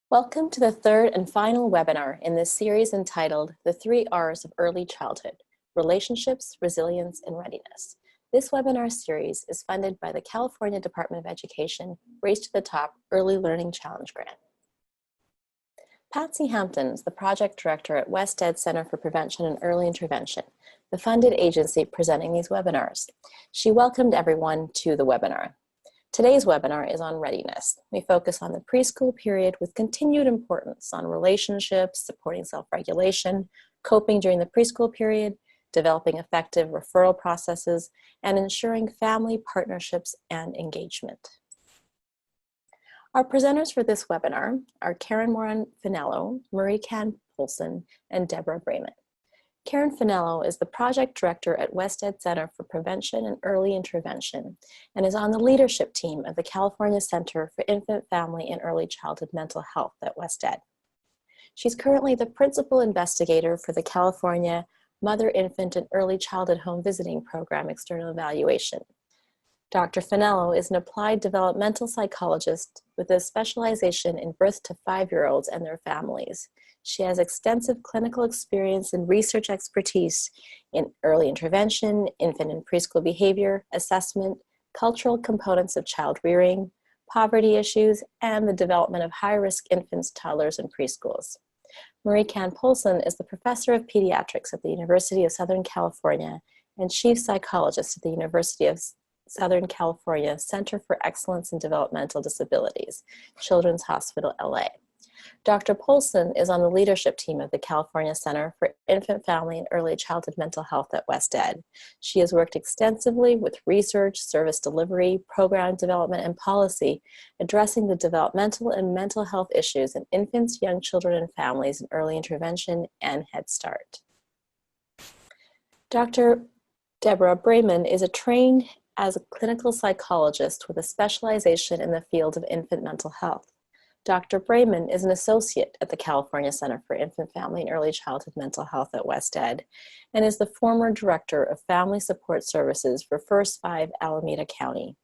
Welcome to the third and final webinar in this series entitled The 3 R's of Early Childhood: Relationships, Resilience, and Readiness. This webinar series is funded by the California Department of Education Race to the Top Early Learning Challenge Grant. Patsy Hampton is the project director at WestEd Center for Prevention and Early Intervention, the funded agency presenting these webinars. She welcomed everyone to the webinar. Today's webinar is on readiness. We focus on the preschool period with continued importance on relationships, supporting self-regulation, coping during the preschool period, developing effective referral processes, and ensuring family partnerships and engagement. Our presenters for this webinar are Karen Moran-Finello, Marie-Can Polson, and Deborah Brayman. Karen Finello is the project director at WestEd Center for Prevention and Early Intervention and is on the leadership team of the California Center for Infant, Family, and Early Childhood Mental Health at WestEd. She's currently the principal investigator for the California Mother, Infant, and Early Childhood Home Visiting Program External Evaluation. Dr. Finello is an applied developmental psychologist with a specialization in birth to 5-year-olds and their families. She has extensive clinical experience and research expertise in early intervention, infant and preschool behavior, assessment, cultural components of child rearing, poverty issues, and the development of high-risk infants, toddlers, and preschools. Marie-Can Polson is the professor of pediatrics at the University of Southern California and chief psychologist at the University of Southern California Center for Excellence in Developmental Disabilities, Children's Hospital, LA. Dr. Polson is on the leadership team of the California Center for Infant, Family, and Early Childhood Mental Health at WestEd. She has worked extensively with research, service delivery, program development, and policy, addressing the developmental and mental health issues in infants, young children, and families in early intervention and Head Start. Dr. Deborah Brayman is trained as a clinical psychologist with a specialization in the field of infant mental health. Dr. Brayman is an associate at the California Center for Infant, Family, and Early Childhood Mental Health at WestEd and is the former director of Family Support Services for First 5 Alameda County.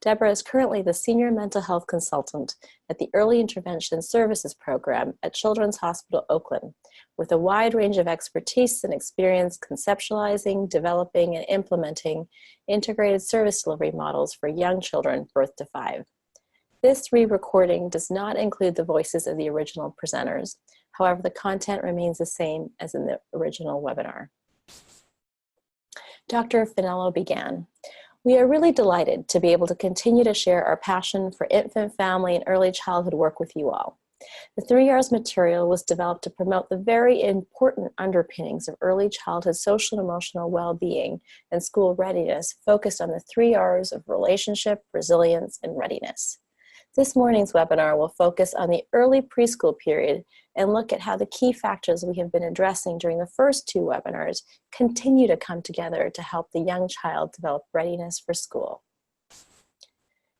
Deborah is currently the senior mental health consultant at the Early Intervention Services Program at Children's Hospital, Oakland, with a wide range of expertise and experience conceptualizing, developing, and implementing integrated service delivery models for young children birth to 5. This re-recording does not include the voices of the original presenters. However, the content remains the same as in the original webinar. Dr. Finello began. We are really delighted to be able to continue to share our passion for infant, family, and early childhood work with you all. The 3 R's material was developed to promote the very important underpinnings of early childhood social and emotional well-being and school readiness focused on the 3 R's of relationship, resilience, and readiness. This morning's webinar will focus on the early preschool period and look at how the key factors we have been addressing during the first 2 webinars continue to come together to help the young child develop readiness for school.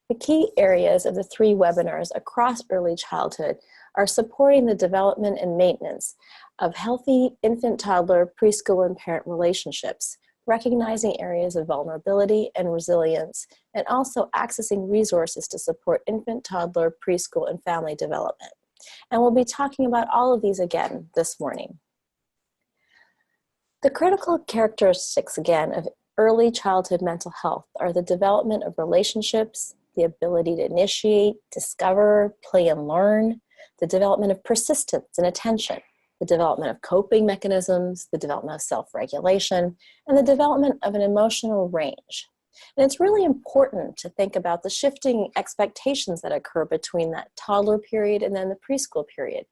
The key areas of the 3 webinars across early childhood are supporting the development and maintenance of healthy infant, toddler, preschool, and parent relationships, recognizing areas of vulnerability and resilience, and also accessing resources to support infant, toddler, preschool, and family development. And we'll be talking about all of these again this morning. The critical characteristics, again, of early childhood mental health are the development of relationships, the ability to initiate, discover, play, and learn, the development of persistence and attention, the development of coping mechanisms, the development of self-regulation, and the development of an emotional range. And it's really important to think about the shifting expectations that occur between that toddler period and then the preschool period.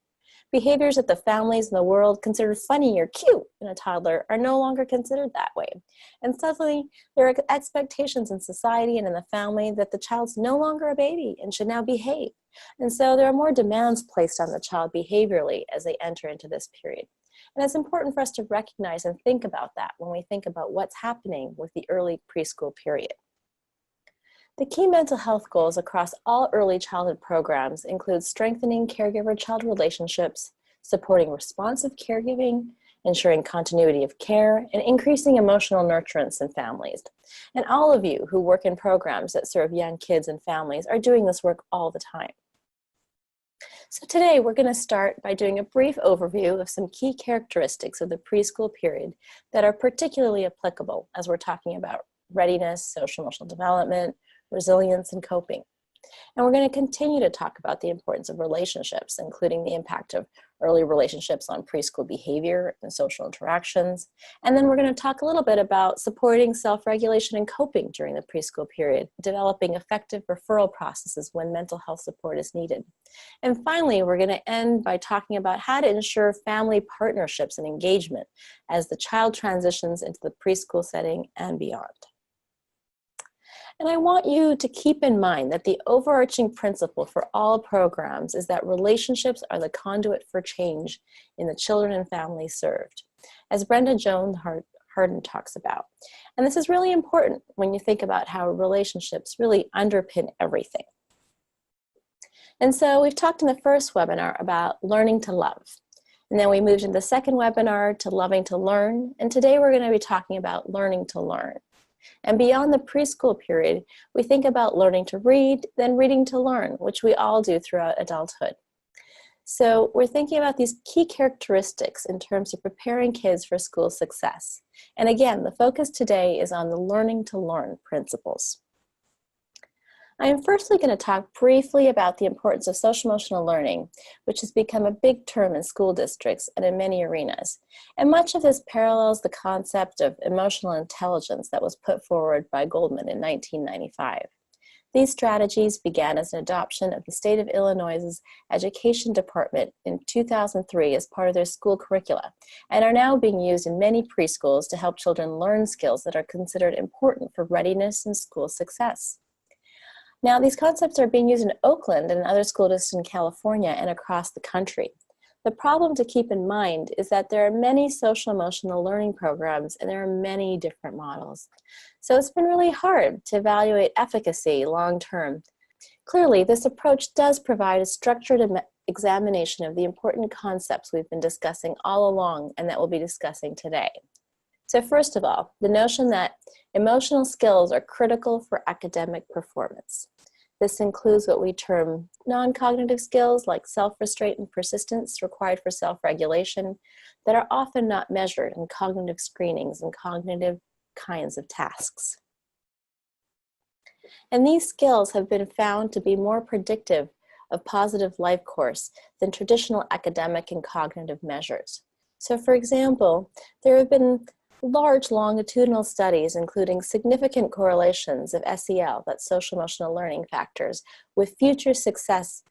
Behaviors that the families in the world consider funny or cute in a toddler are no longer considered that way. And suddenly, there are expectations in society and in the family that the child's no longer a baby and should now behave. And so there are more demands placed on the child behaviorally as they enter into this period. And it's important for us to recognize and think about that when we think about what's happening with the early preschool period. The key mental health goals across all early childhood programs include strengthening caregiver-child relationships, supporting responsive caregiving, ensuring continuity of care, and increasing emotional nurturance in families. And all of you who work in programs that serve young kids and families are doing this work all the time. So today we're going to start by doing a brief overview of some key characteristics of the preschool period that are particularly applicable as we're talking about readiness, social emotional development, resilience, and coping. And we're going to continue to talk about the importance of relationships, including the impact of early relationships on preschool behavior and social interactions. And then we're going to talk a little bit about supporting self-regulation and coping during the preschool period, developing effective referral processes when mental health support is needed. And finally, we're going to end by talking about how to ensure family partnerships and engagement as the child transitions into the preschool setting and beyond. And I want you to keep in mind that the overarching principle for all programs is that relationships are the conduit for change in the children and families served, as Brenda Jones Harden talks about. And this is really important when you think about how relationships really underpin everything. And so we've talked in the first webinar about learning to love. And then we moved into the second webinar to loving to learn. And today we're going to be talking about learning to learn. And beyond the preschool period, we think about learning to read, then reading to learn, which we all do throughout adulthood. So we're thinking about these key characteristics in terms of preparing kids for school success. And again, the focus today is on the learning to learn principles. I am firstly going to talk briefly about the importance of social emotional learning, which has become a big term in school districts and in many arenas. And much of this parallels the concept of emotional intelligence that was put forward by Goldman in 1995. These strategies began as an adoption of the state of Illinois' education department in 2003 as part of their school curricula, and are now being used in many preschools to help children learn skills that are considered important for readiness and school success. Now, these concepts are being used in Oakland and other school districts in California and across the country. The problem to keep in mind is that there are many social emotional learning programs and there are many different models. So it's been really hard to evaluate efficacy long-term. Clearly, this approach does provide a structured examination of the important concepts we've been discussing all along and that we'll be discussing today. So first of all, the notion that emotional skills are critical for academic performance. This includes what we term non-cognitive skills like self-restraint and persistence required for self-regulation that are often not measured in cognitive screenings and cognitive kinds of tasks. And these skills have been found to be more predictive of positive life course than traditional academic and cognitive measures. So for example, there have been large longitudinal studies including significant correlations of SEL, that's social emotional learning factors, with future success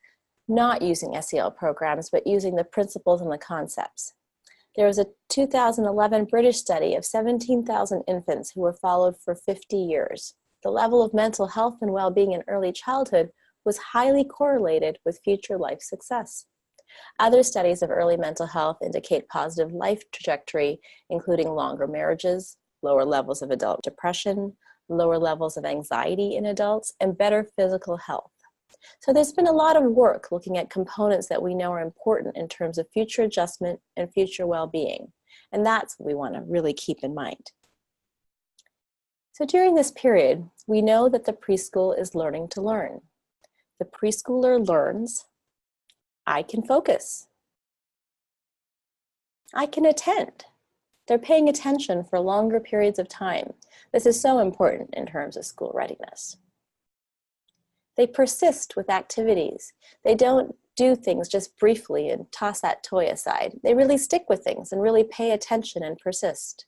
not using SEL programs but using the principles and the concepts. There was a 2011 British study of 17,000 infants who were followed for 50 years. The level of mental health and well-being in early childhood was highly correlated with future life success. Other studies of early mental health indicate positive life trajectory, including longer marriages, lower levels of adult depression, lower levels of anxiety in adults, and better physical health. So there's been a lot of work looking at components that we know are important in terms of future adjustment and future well-being. And that's what we want to really keep in mind. So during this period, we know that the preschool is learning to learn. The preschooler learns, I can focus. I can attend. They're paying attention for longer periods of time. This is so important in terms of school readiness. They persist with activities. They don't do things just briefly and toss that toy aside. They really stick with things and really pay attention and persist.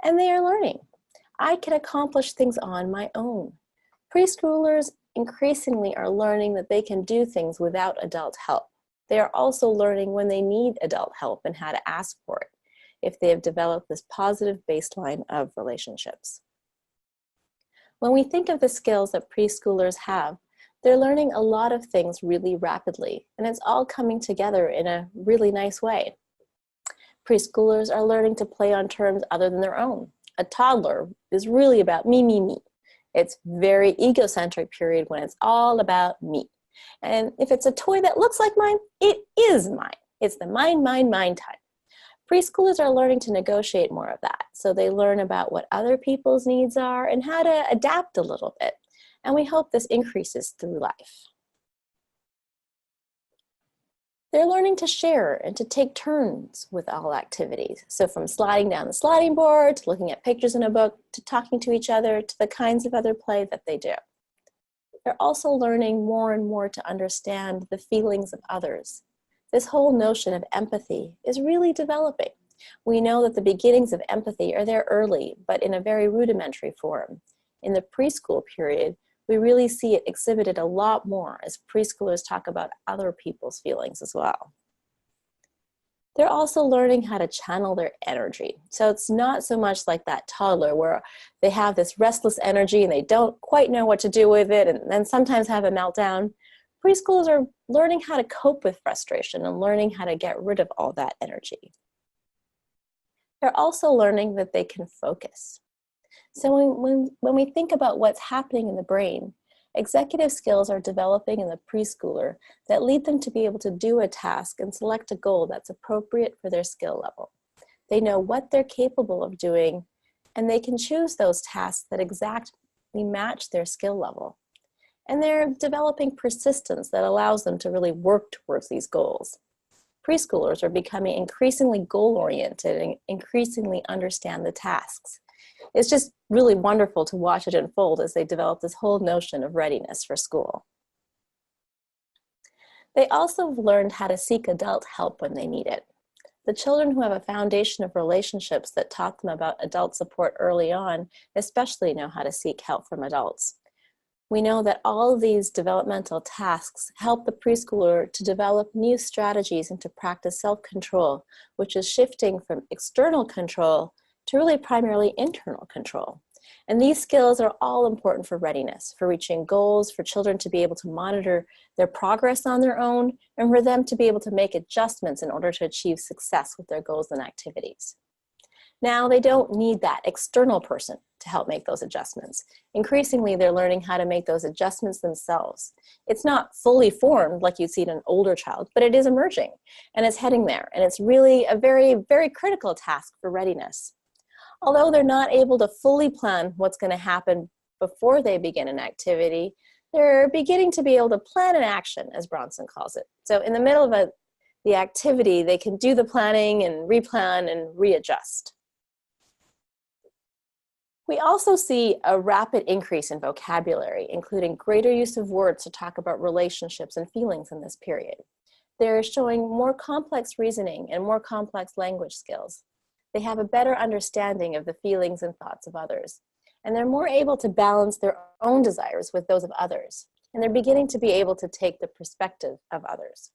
And they are learning. I can accomplish things on my own. Preschoolers increasingly are learning that they can do things without adult help. They are also learning when they need adult help and how to ask for it, if they have developed this positive baseline of relationships. When we think of the skills that preschoolers have, they're learning a lot of things really rapidly, and it's all coming together in a really nice way. Preschoolers are learning to play on terms other than their own. A toddler is really about me, me, me. It's very egocentric period when it's all about me. And if it's a toy that looks like mine, it is mine. It's the mine, mine, mine time. Preschoolers are learning to negotiate more of that. So they learn about what other people's needs are and how to adapt a little bit. And we hope this increases through life. They're learning to share and to take turns with all activities. So from sliding down the sliding board, to looking at pictures in a book, to talking to each other, to the kinds of other play that they do. They're also learning more and more to understand the feelings of others. This whole notion of empathy is really developing. We know that the beginnings of empathy are there early, but in a very rudimentary form. In the preschool period, we really see it exhibited a lot more as preschoolers talk about other people's feelings as well. They're also learning how to channel their energy. So it's not so much like that toddler where they have this restless energy and they don't quite know what to do with it and then sometimes have a meltdown. Preschoolers are learning how to cope with frustration and learning how to get rid of all that energy. They're also learning that they can focus. So when we think about what's happening in the brain, executive skills are developing in the preschooler that lead them to be able to do a task and select a goal that's appropriate for their skill level. They know what they're capable of doing, and they can choose those tasks that exactly match their skill level. And they're developing persistence that allows them to really work towards these goals. Preschoolers are becoming increasingly goal-oriented and increasingly understand the tasks. It's just really wonderful to watch it unfold as they develop this whole notion of readiness for school. They also have learned how to seek adult help when they need it. The children who have a foundation of relationships that taught them about adult support early on especially know how to seek help from adults. We know that all of these developmental tasks help the preschooler to develop new strategies and to practice self-control, which is shifting from external control to really primarily internal control. And these skills are all important for readiness, for reaching goals, for children to be able to monitor their progress on their own, and for them to be able to make adjustments in order to achieve success with their goals and activities. Now, they don't need that external person to help make those adjustments. Increasingly, they're learning how to make those adjustments themselves. It's not fully formed like you'd see in an older child, but it is emerging, and it's heading there, and it's really a very, very critical task for readiness. Although they're not able to fully plan what's going to happen before they begin an activity, they're beginning to be able to plan an action, as Bronson calls it. So in the middle of the activity, they can do the planning and replan and readjust. We also see a rapid increase in vocabulary, including greater use of words to talk about relationships and feelings in this period. They're showing more complex reasoning and more complex language skills. They have a better understanding of the feelings and thoughts of others. And they're more able to balance their own desires with those of others. And they're beginning to be able to take the perspective of others.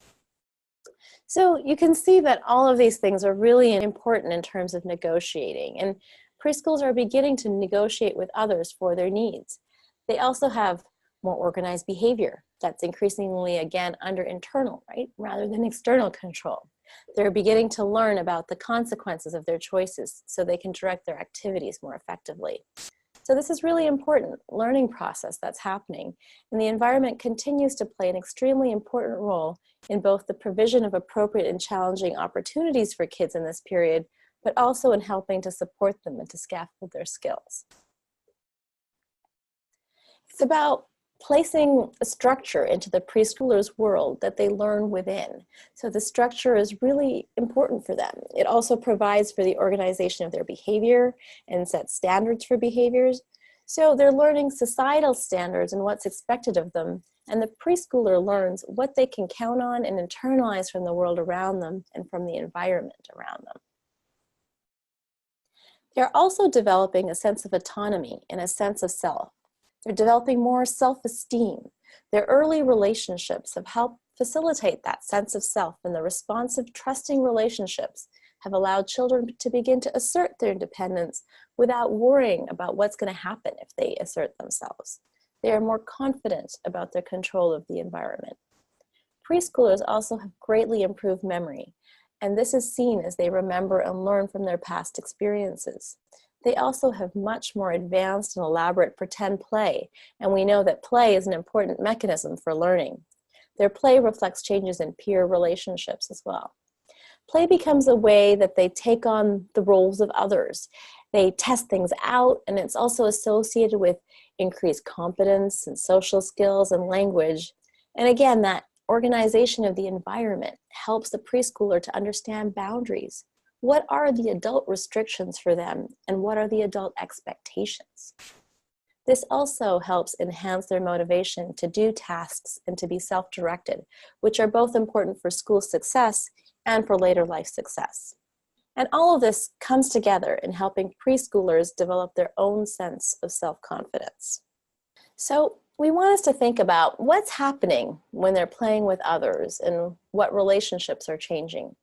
So you can see that all of these things are really important in terms of negotiating. And preschools are beginning to negotiate with others for their needs. They also have more organized behavior that's increasingly, again, under internal, right, rather than external control. They're beginning to learn about the consequences of their choices so they can direct their activities more effectively. So this is really important learning process that's happening, and the environment continues to play an extremely important role in both the provision of appropriate and challenging opportunities for kids in this period, but also in helping to support them and to scaffold their skills. It's about placing a structure into the preschooler's world that they learn within. So the structure is really important for them. It also provides for the organization of their behavior and sets standards for behaviors. So they're learning societal standards and what's expected of them, and the preschooler learns what they can count on and internalize from the world around them and from the environment around them. They're also developing a sense of autonomy and a sense of self. They're developing more self-esteem. Their early relationships have helped facilitate that sense of self, and the responsive, trusting relationships have allowed children to begin to assert their independence without worrying about what's going to happen if they assert themselves. They are more confident about their control of the environment. Preschoolers also have greatly improved memory, and this is seen as they remember and learn from their past experiences. They also have much more advanced and elaborate pretend play, and we know that play is an important mechanism for learning. Their play reflects changes in peer relationships as well. Play becomes a way that they take on the roles of others. They test things out, and it's also associated with increased competence and social skills and language. And again, that Organization of the environment helps the preschooler to understand boundaries. What are the adult restrictions for them, and what are the adult expectations? This also helps enhance their motivation to do tasks and to be self-directed, which are both important for school success and for later life success. And all of this comes together in helping preschoolers develop their own sense of self-confidence. So we want us to think about what's happening when they're playing with others and what relationships are changing.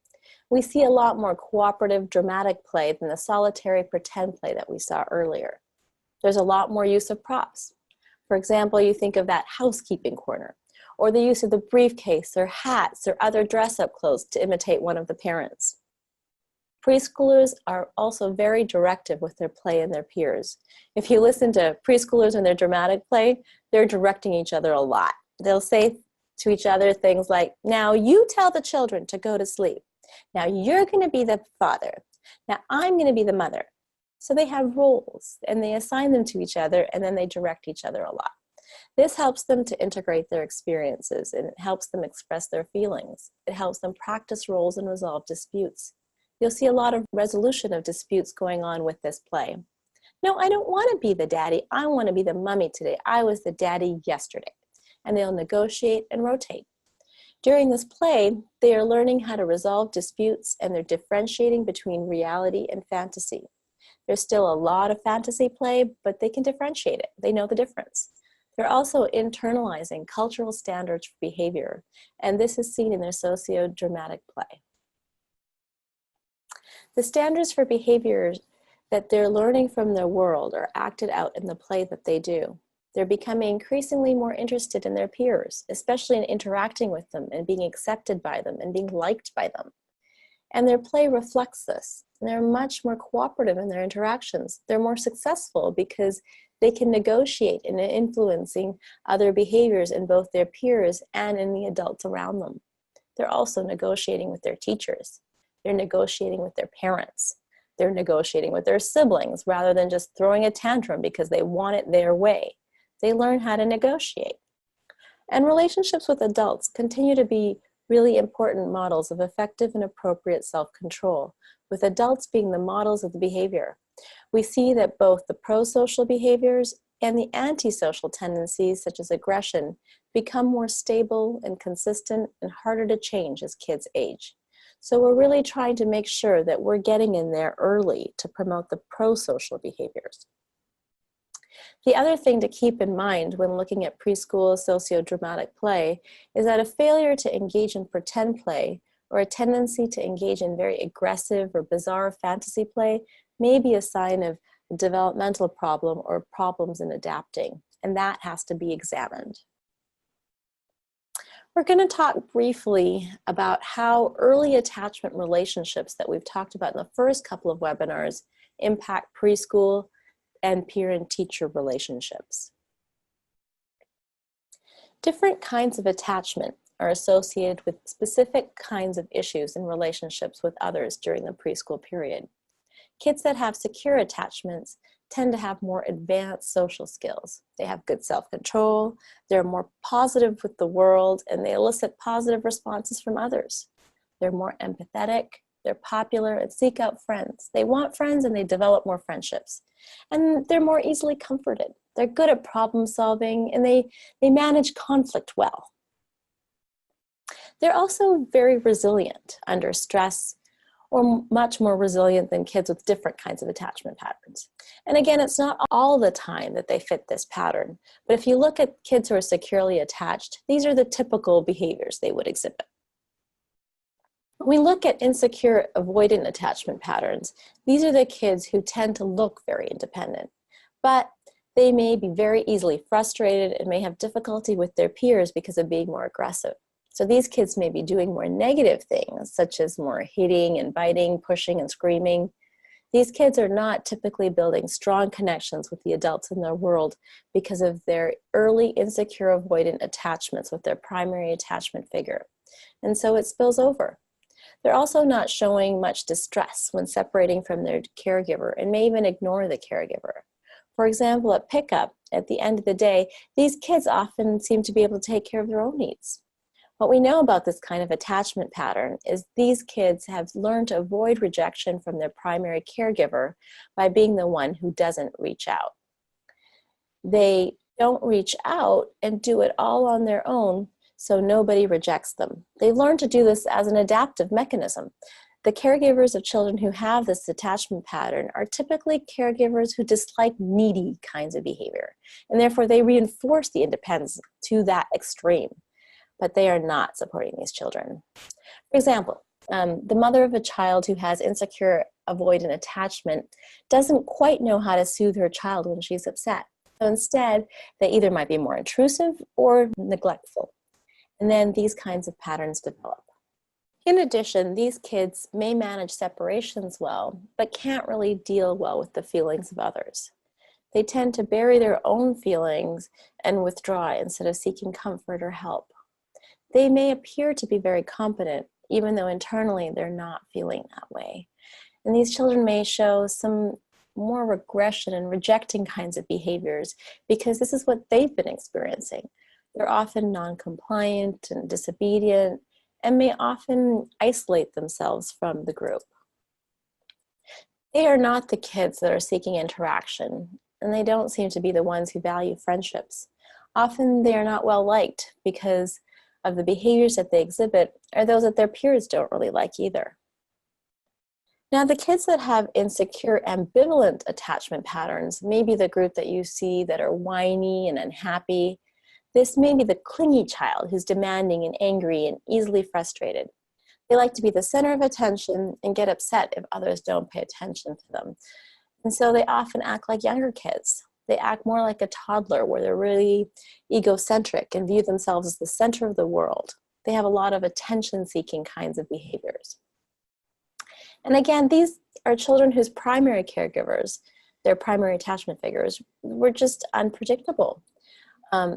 We see a lot more cooperative, dramatic play than the solitary pretend play that we saw earlier. There's a lot more use of props. For example, you think of that housekeeping corner, or the use of the briefcase or hats or other dress-up clothes to imitate one of the parents. Preschoolers are also very directive with their play and their peers. If you listen to preschoolers and their dramatic play, they're directing each other a lot. They'll say to each other things like, now you tell the children to go to sleep. Now you're going to be the father. Now I'm going to be the mother. So they have roles and they assign them to each other, and then they direct each other a lot. This helps them to integrate their experiences, and it helps them express their feelings. It helps them practice roles and resolve disputes. You'll see a lot of resolution of disputes going on with this play. No, I don't want to be the daddy. I want to be the mommy today. I was the daddy yesterday. And they'll negotiate and rotate. During this play, they are learning how to resolve disputes, and they're differentiating between reality and fantasy. There's still a lot of fantasy play, but they can differentiate it. They know the difference. They're also internalizing cultural standards for behavior, and this is seen in their socio-dramatic play. The standards for behaviors that they're learning from their world are acted out in the play that they do. They're becoming increasingly more interested in their peers, especially in interacting with them and being accepted by them and being liked by them. And their play reflects this. They're much more cooperative in their interactions. They're more successful because they can negotiate in influencing other behaviors in both their peers and in the adults around them. They're also negotiating with their teachers. They're negotiating with their parents. They're negotiating with their siblings rather than just throwing a tantrum because they want it their way. They learn how to negotiate. And relationships with adults continue to be really important models of effective and appropriate self-control, with adults being the models of the behavior. We see that both the pro-social behaviors and the antisocial tendencies, such as aggression, become more stable and consistent and harder to change as kids age. So we're really trying to make sure that we're getting in there early to promote the pro-social behaviors. The other thing to keep in mind when looking at preschool socio-dramatic play is that a failure to engage in pretend play or a tendency to engage in very aggressive or bizarre fantasy play may be a sign of a developmental problem or problems in adapting, and that has to be examined. We're going to talk briefly about how early attachment relationships that we've talked about in the first couple of webinars impact preschool and peer and teacher relationships. Different kinds of attachment are associated with specific kinds of issues in relationships with others during the preschool period. Kids that have secure attachments tend to have more advanced social skills. They have good self-control, they're more positive with the world, and they elicit positive responses from others. They're more empathetic, they're popular, and seek out friends. They want friends and they develop more friendships. And they're more easily comforted. They're good at problem solving and they manage conflict well. They're also very resilient under stress, or much more resilient than kids with different kinds of attachment patterns. And again, it's not all the time that they fit this pattern, but if you look at kids who are securely attached, these are the typical behaviors they would exhibit. When we look at insecure avoidant attachment patterns, these are the kids who tend to look very independent, but they may be very easily frustrated and may have difficulty with their peers because of being more aggressive. So these kids may be doing more negative things, such as more hitting and biting, pushing and screaming. These kids are not typically building strong connections with the adults in their world because of their early insecure avoidant attachments with their primary attachment figure. And so it spills over. They're also not showing much distress when separating from their caregiver and may even ignore the caregiver. For example, at pickup, at the end of the day, these kids often seem to be able to take care of their own needs. What we know about this kind of attachment pattern is these kids have learned to avoid rejection from their primary caregiver by being the one who doesn't reach out. They don't reach out and do it all on their own, so nobody rejects them. They learn to do this as an adaptive mechanism. The caregivers of children who have this attachment pattern are typically caregivers who dislike needy kinds of behavior, and therefore they reinforce the independence to that extreme, but they are not supporting these children. For example, the mother of a child who has insecure avoidant attachment doesn't quite know how to soothe her child when she's upset. So instead, they either might be more intrusive or neglectful. And then these kinds of patterns develop. In addition, these kids may manage separations well, but can't really deal well with the feelings of others. They tend to bury their own feelings and withdraw instead of seeking comfort or help. They may appear to be very competent, even though internally they're not feeling that way. And these children may show some more regression and rejecting kinds of behaviors because this is what they've been experiencing. They're often non-compliant and disobedient and may often isolate themselves from the group. They are not the kids that are seeking interaction, and they don't seem to be the ones who value friendships. Often they are not well liked because of the behaviors that they exhibit or those that their peers don't really like either. Now, the kids that have insecure ambivalent attachment patterns may be the group that you see that are whiny and unhappy. This may be the clingy child who's demanding and angry and easily frustrated. They like to be the center of attention and get upset if others don't pay attention to them. And so they often act like younger kids. They act more like a toddler where they're really egocentric and view themselves as the center of the world. They have a lot of attention-seeking kinds of behaviors. And again, these are children whose primary caregivers, their primary attachment figures, were just unpredictable.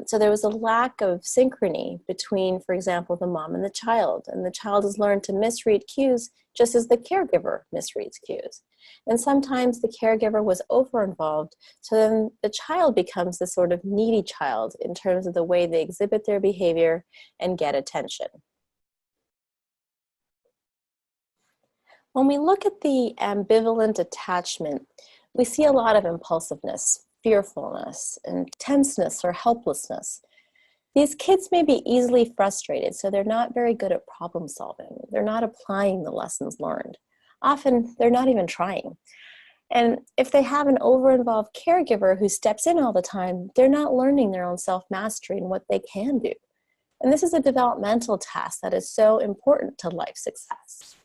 So there was a lack of synchrony between, for example, the mom and the child has learned to misread cues just as the caregiver misreads cues. And sometimes the caregiver was over-involved, so then the child becomes the sort of needy child in terms of the way they exhibit their behavior and get attention. When we look at the ambivalent attachment, we see a lot of impulsiveness, fearfulness, and tenseness or helplessness. These kids may be easily frustrated, so they're not very good at problem solving. They're not applying the lessons learned. Often, they're not even trying. And if they have an over-involved caregiver who steps in all the time, they're not learning their own self-mastery and what they can do. And this is a developmental task that is so important to life success.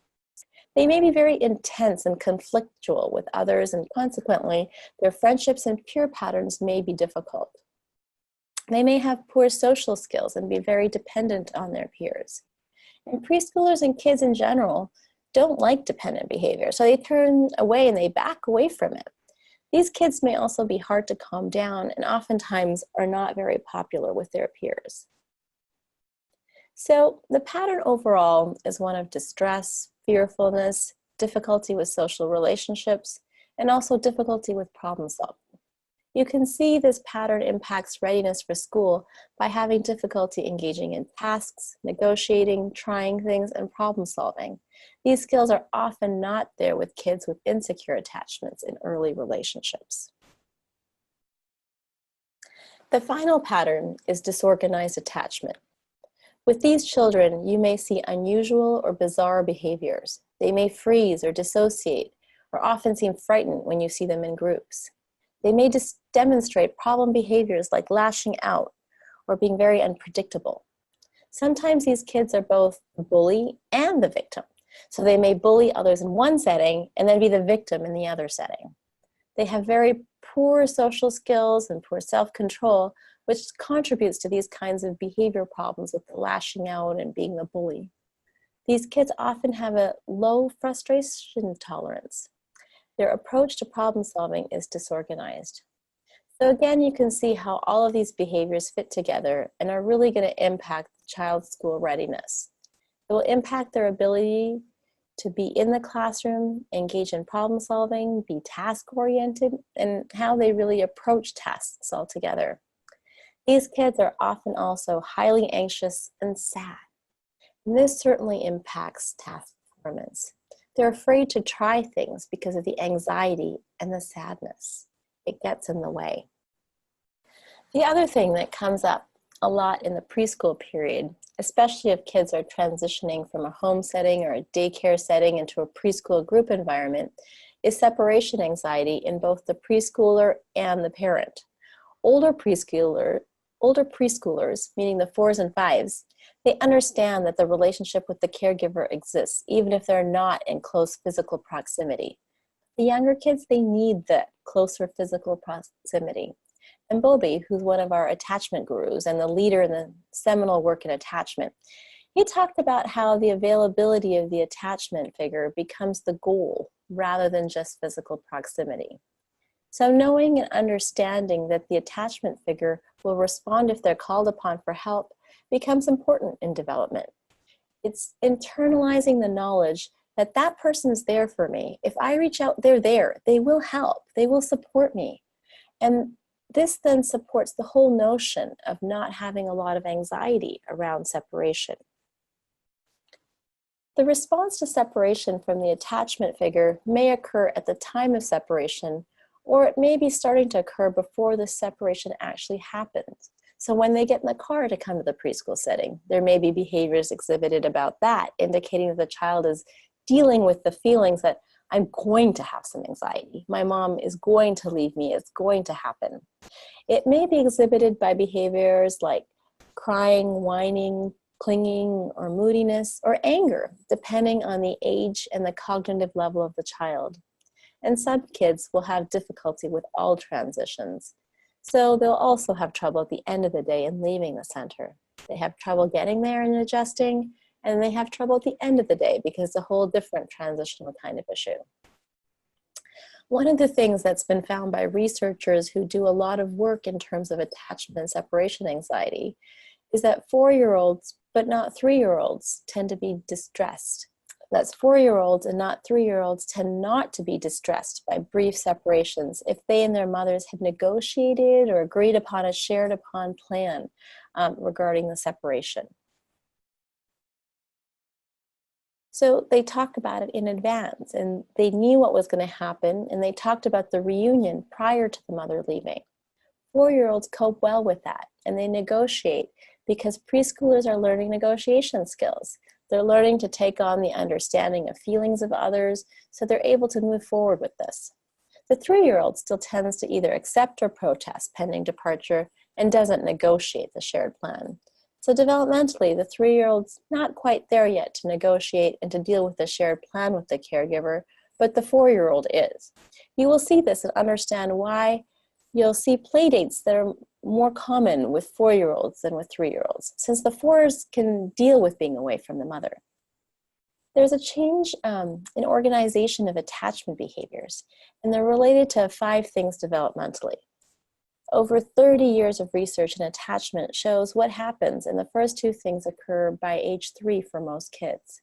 They may be very intense and conflictual with others, and consequently, their friendships and peer patterns may be difficult. They may have poor social skills and be very dependent on their peers. And preschoolers and kids in general don't like dependent behavior, so they turn away and they back away from it. These kids may also be hard to calm down and oftentimes are not very popular with their peers. So the pattern overall is one of distress, fearfulness, difficulty with social relationships, and also difficulty with problem solving. You can see this pattern impacts readiness for school by having difficulty engaging in tasks, negotiating, trying things, and problem solving. These skills are often not there with kids with insecure attachments in early relationships. The final pattern is disorganized attachment. With these children, you may see unusual or bizarre behaviors. They may freeze or dissociate, or often seem frightened when you see them in groups. They may demonstrate problem behaviors like lashing out or being very unpredictable. Sometimes these kids are both the bully and the victim. So they may bully others in one setting and then be the victim in the other setting. They have very poor social skills and poor self-control, which contributes to these kinds of behavior problems with the lashing out and being the bully. These kids often have a low frustration tolerance. Their approach to problem solving is disorganized. So again, you can see how all of these behaviors fit together and are really going to impact the child's school readiness. It will impact their ability to be in the classroom, engage in problem solving, be task-oriented, and how they really approach tasks altogether. These kids are often also highly anxious and sad. And this certainly impacts task performance. They're afraid to try things because of the anxiety and the sadness. It gets in the way. The other thing that comes up a lot in the preschool period, especially if kids are transitioning from a home setting or a daycare setting into a preschool group environment, is separation anxiety in both the preschooler and the parent. Older preschoolers, meaning the 4s and 5s, they understand that the relationship with the caregiver exists, even if they're not in close physical proximity. The younger kids, they need that closer physical proximity. And Bowlby, who's one of our attachment gurus and the leader in the seminal work in attachment, he talked about how the availability of the attachment figure becomes the goal rather than just physical proximity. So knowing and understanding that the attachment figure will respond if they're called upon for help becomes important in development. It's internalizing the knowledge that that person is there for me. If I reach out, they're there. They will help. They will support me. And this then supports the whole notion of not having a lot of anxiety around separation. The response to separation from the attachment figure may occur at the time of separation, or it may be starting to occur before the separation actually happens. So when they get in the car to come to the preschool setting, there may be behaviors exhibited about that, indicating that the child is dealing with the feelings that I'm going to have some anxiety. My mom is going to leave me. It's going to happen. It may be exhibited by behaviors like crying, whining, clinging, or moodiness, or anger, depending on the age and the cognitive level of the child. And some kids will have difficulty with all transitions. So they'll also have trouble at the end of the day in leaving the center. They have trouble getting there and adjusting, and they have trouble at the end of the day because it's a whole different transitional kind of issue. One of the things that's been found by researchers who do a lot of work in terms of attachment and separation anxiety is that 4-year-olds, but not 3-year-olds, tend to be distressed. That's 4-year-olds and not 3-year-olds tend not to be distressed by brief separations if they and their mothers have negotiated or agreed upon a shared upon plan regarding the separation. So they talked about it in advance, and they knew what was going to happen, and they talked about the reunion prior to the mother leaving. 4-year-olds cope well with that, and they negotiate because preschoolers are learning negotiation skills. They're learning to take on the understanding of feelings of others, so they're able to move forward with this. The 3-year-old still tends to either accept or protest pending departure and doesn't negotiate the shared plan. So developmentally, the 3-year-old's not quite there yet to negotiate and to deal with the shared plan with the caregiver, but the 4-year-old is. You will see this and understand why you'll see play dates that are more common with 4-year-olds than with 3-year-olds, since the 4s can deal with being away from the mother. There's a change in organization of attachment behaviors, and they're related to 5 things developmentally. Over 30 years of research in attachment shows what happens, and the first 2 things occur by age 3 for most kids.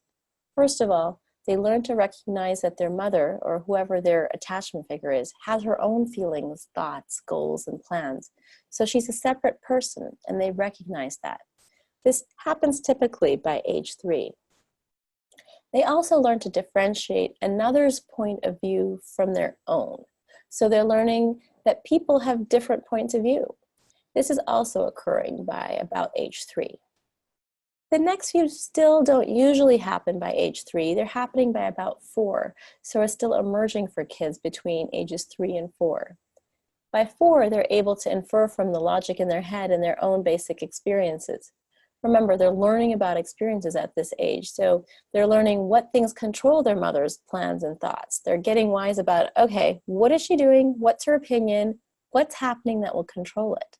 First of all, they learn to recognize that their mother, or whoever their attachment figure is, has her own feelings, thoughts, goals, and plans. So she's a separate person, and they recognize that. This happens typically by age 3. They also learn to differentiate another's point of view from their own. So they're learning that people have different points of view. This is also occurring by about age 3. The next few still don't usually happen by age 3. They're happening by about 4, so are still emerging for kids between ages 3 and 4. By 4, they're able to infer from the logic in their head and their own basic experiences. Remember, they're learning about experiences at this age, so they're learning what things control their mother's plans and thoughts. They're getting wise about, okay, what is she doing? What's her opinion? What's happening that will control it?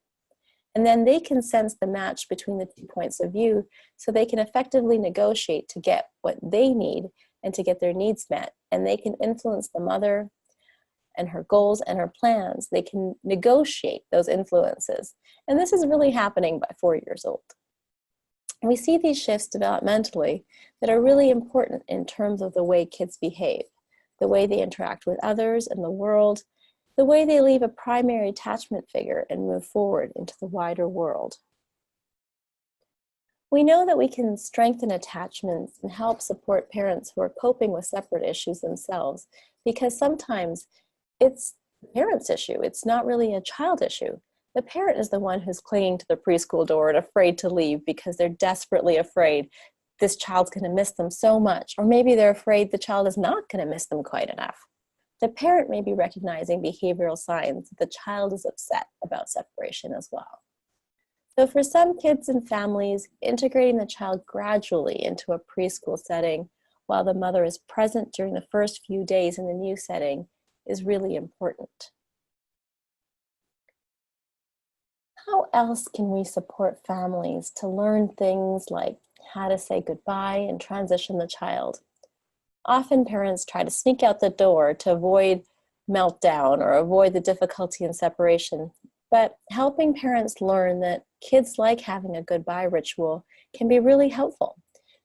And then they can sense the match between the 2 points of view so they can effectively negotiate to get what they need and to get their needs met. And they can influence the mother and her goals and her plans. They can negotiate those influences. And this is really happening by 4 years old. We see these shifts developmentally that are really important in terms of the way kids behave, the way they interact with others and the world, the way they leave a primary attachment figure and move forward into the wider world. We know that we can strengthen attachments and help support parents who are coping with separate issues themselves, because sometimes it's the parent's issue. It's not really a child issue. The parent is the one who's clinging to the preschool door and afraid to leave because they're desperately afraid this child's going to miss them so much, or maybe they're afraid the child is not going to miss them quite enough. The parent may be recognizing behavioral signs that the child is upset about separation as well. So for some kids and families, integrating the child gradually into a preschool setting while the mother is present during the first few days in the new setting is really important. How else can we support families to learn things like how to say goodbye and transition the child? Often parents try to sneak out the door to avoid meltdown or avoid the difficulty in separation. But helping parents learn that kids like having a goodbye ritual can be really helpful.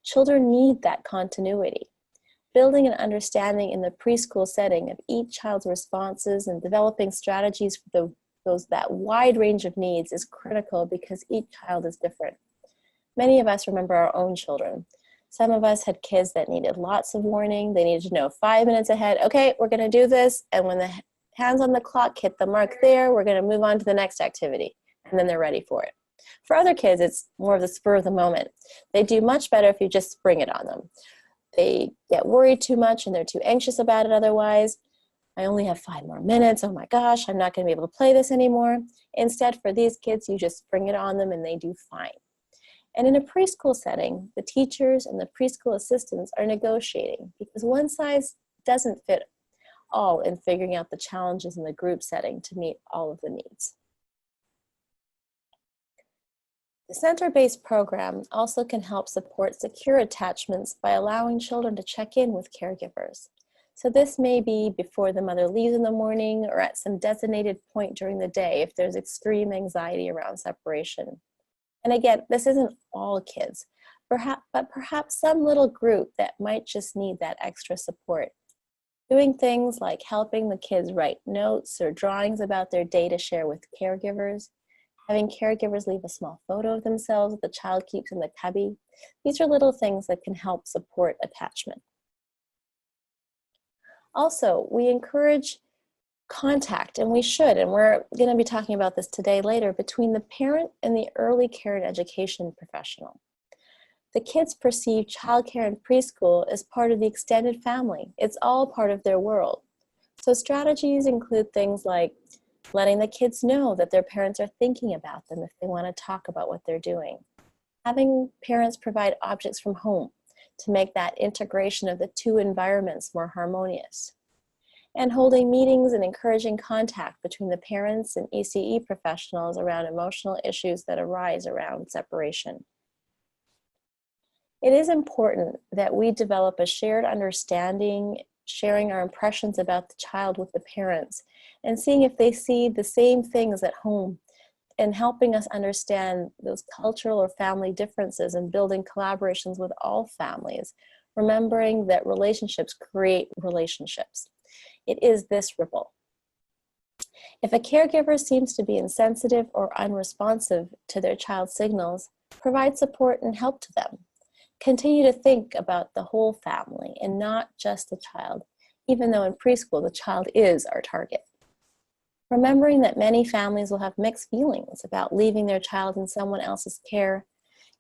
Children need that continuity. Building an understanding in the preschool setting of each child's responses and developing strategies for that wide range of needs is critical because each child is different. Many of us remember our own children. Some of us had kids that needed lots of warning. They needed to know 5 minutes ahead, okay, we're gonna do this, and when the hands on the clock hit the mark there, we're gonna move on to the next activity, and then they're ready for it. For other kids, it's more of the spur of the moment. They do much better if you just spring it on them. They get worried too much and they're too anxious about it otherwise. I only have 5 more minutes, oh my gosh, I'm not gonna be able to play this anymore. Instead, for these kids, you just spring it on them and they do fine. And in a preschool setting, the teachers and the preschool assistants are negotiating because one size doesn't fit all in figuring out the challenges in the group setting to meet all of the needs. The center-based program also can help support secure attachments by allowing children to check in with caregivers. So this may be before the mother leaves in the morning or at some designated point during the day if there's extreme anxiety around separation. And again, this isn't all kids, but perhaps some little group that might just need that extra support. Doing things like helping the kids write notes or drawings about their day to share with caregivers, having caregivers leave a small photo of themselves that the child keeps in the cubby. These are little things that can help support attachment. Also, we encourage contact, and we should, and we're going to be talking about this today later, between the parent and the early care and education professional. The kids perceive childcare and preschool as part of the extended family. It's all part of their world. So strategies include things like letting the kids know that their parents are thinking about them if they want to talk about what they're doing. Having parents provide objects from home to make that integration of the two environments more harmonious. And holding meetings and encouraging contact between the parents and ECE professionals around emotional issues that arise around separation. It is important that we develop a shared understanding, sharing our impressions about the child with the parents, and seeing if they see the same things at home, and helping us understand those cultural or family differences and building collaborations with all families, remembering that relationships create relationships. It is this ripple. If a caregiver seems to be insensitive or unresponsive to their child's signals, provide support and help to them. Continue to think about the whole family and not just the child, even though in preschool the child is our target. Remembering that many families will have mixed feelings about leaving their child in someone else's care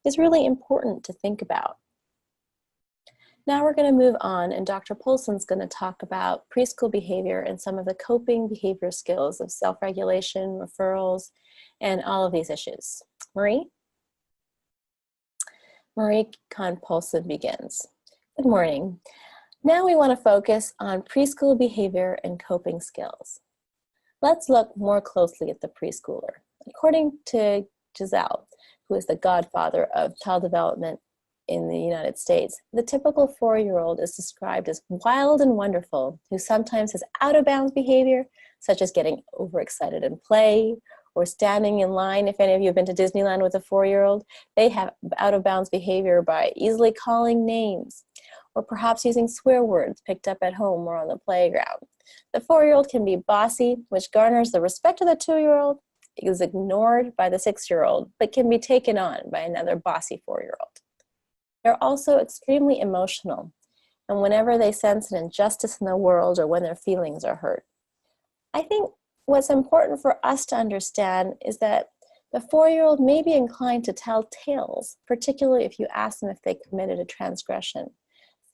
is really important to think about. Now we're going to move on, and Dr. Polson's going to talk about preschool behavior and some of the coping behavior skills of self-regulation, referrals, and all of these issues. Marie? Marie Kahn-Polson begins. Good morning. Now we want to focus on preschool behavior and coping skills. Let's look more closely at the preschooler. According to Giselle, who is the godfather of child development in the United States, the typical 4-year-old is described as wild and wonderful, who sometimes has out-of-bounds behavior, such as getting overexcited in play, or standing in line. If any of you have been to Disneyland with a 4-year-old, they have out-of-bounds behavior by easily calling names, or perhaps using swear words picked up at home or on the playground. The 4-year-old can be bossy, which garners the respect of the 2-year-old, is ignored by the 6-year-old, but can be taken on by another bossy 4-year-old. They're also extremely emotional, and whenever they sense an injustice in the world or when their feelings are hurt. I think what's important for us to understand is that the 4-year-old may be inclined to tell tales, particularly if you ask them if they committed a transgression.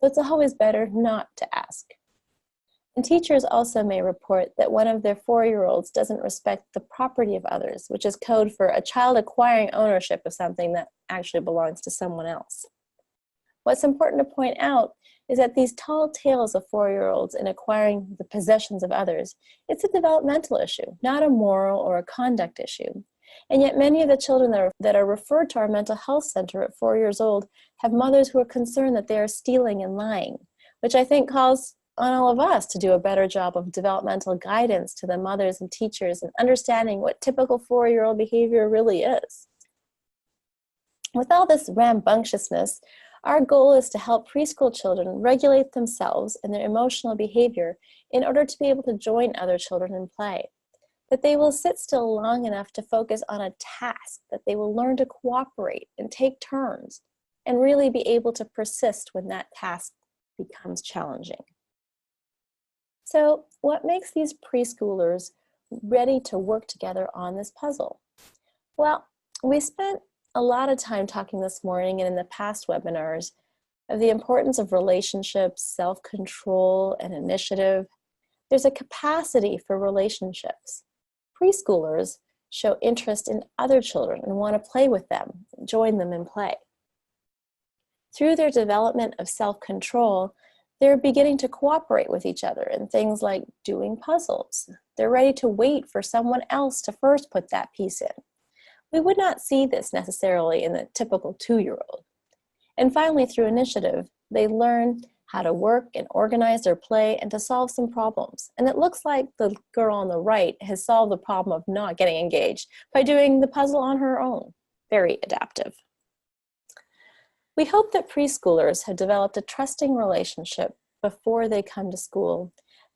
So it's always better not to ask. And teachers also may report that one of their 4-year-olds doesn't respect the property of others, which is code for a child acquiring ownership of something that actually belongs to someone else. What's important to point out is that these tall tales of 4-year-olds in acquiring the possessions of others, it's a developmental issue, not a moral or a conduct issue. And yet many of the children that are referred to our mental health center at 4 years old have mothers who are concerned that they are stealing and lying, which I think calls on all of us to do a better job of developmental guidance to the mothers and teachers and understanding what typical 4-year-old behavior really is. With all this rambunctiousness, our goal is to help preschool children regulate themselves and their emotional behavior in order to be able to join other children in play. That they will sit still long enough to focus on a task, that they will learn to cooperate and take turns, and really be able to persist when that task becomes challenging. So, what makes these preschoolers ready to work together on this puzzle? Well, we spent a lot of time talking this morning and in the past webinars of the importance of relationships, self-control, and initiative. There's a capacity for relationships. Preschoolers show interest in other children and want to play with them, join them in play. Through their development of self-control, they're beginning to cooperate with each other in things like doing puzzles. They're ready to wait for someone else to first put that piece in. We would not see this necessarily in the typical 2-year-old. And finally, through initiative, they learn how to work and organize their play and to solve some problems. And it looks like the girl on the right has solved the problem of not getting engaged by doing the puzzle on her own. Very adaptive. We hope that preschoolers have developed a trusting relationship before they come to school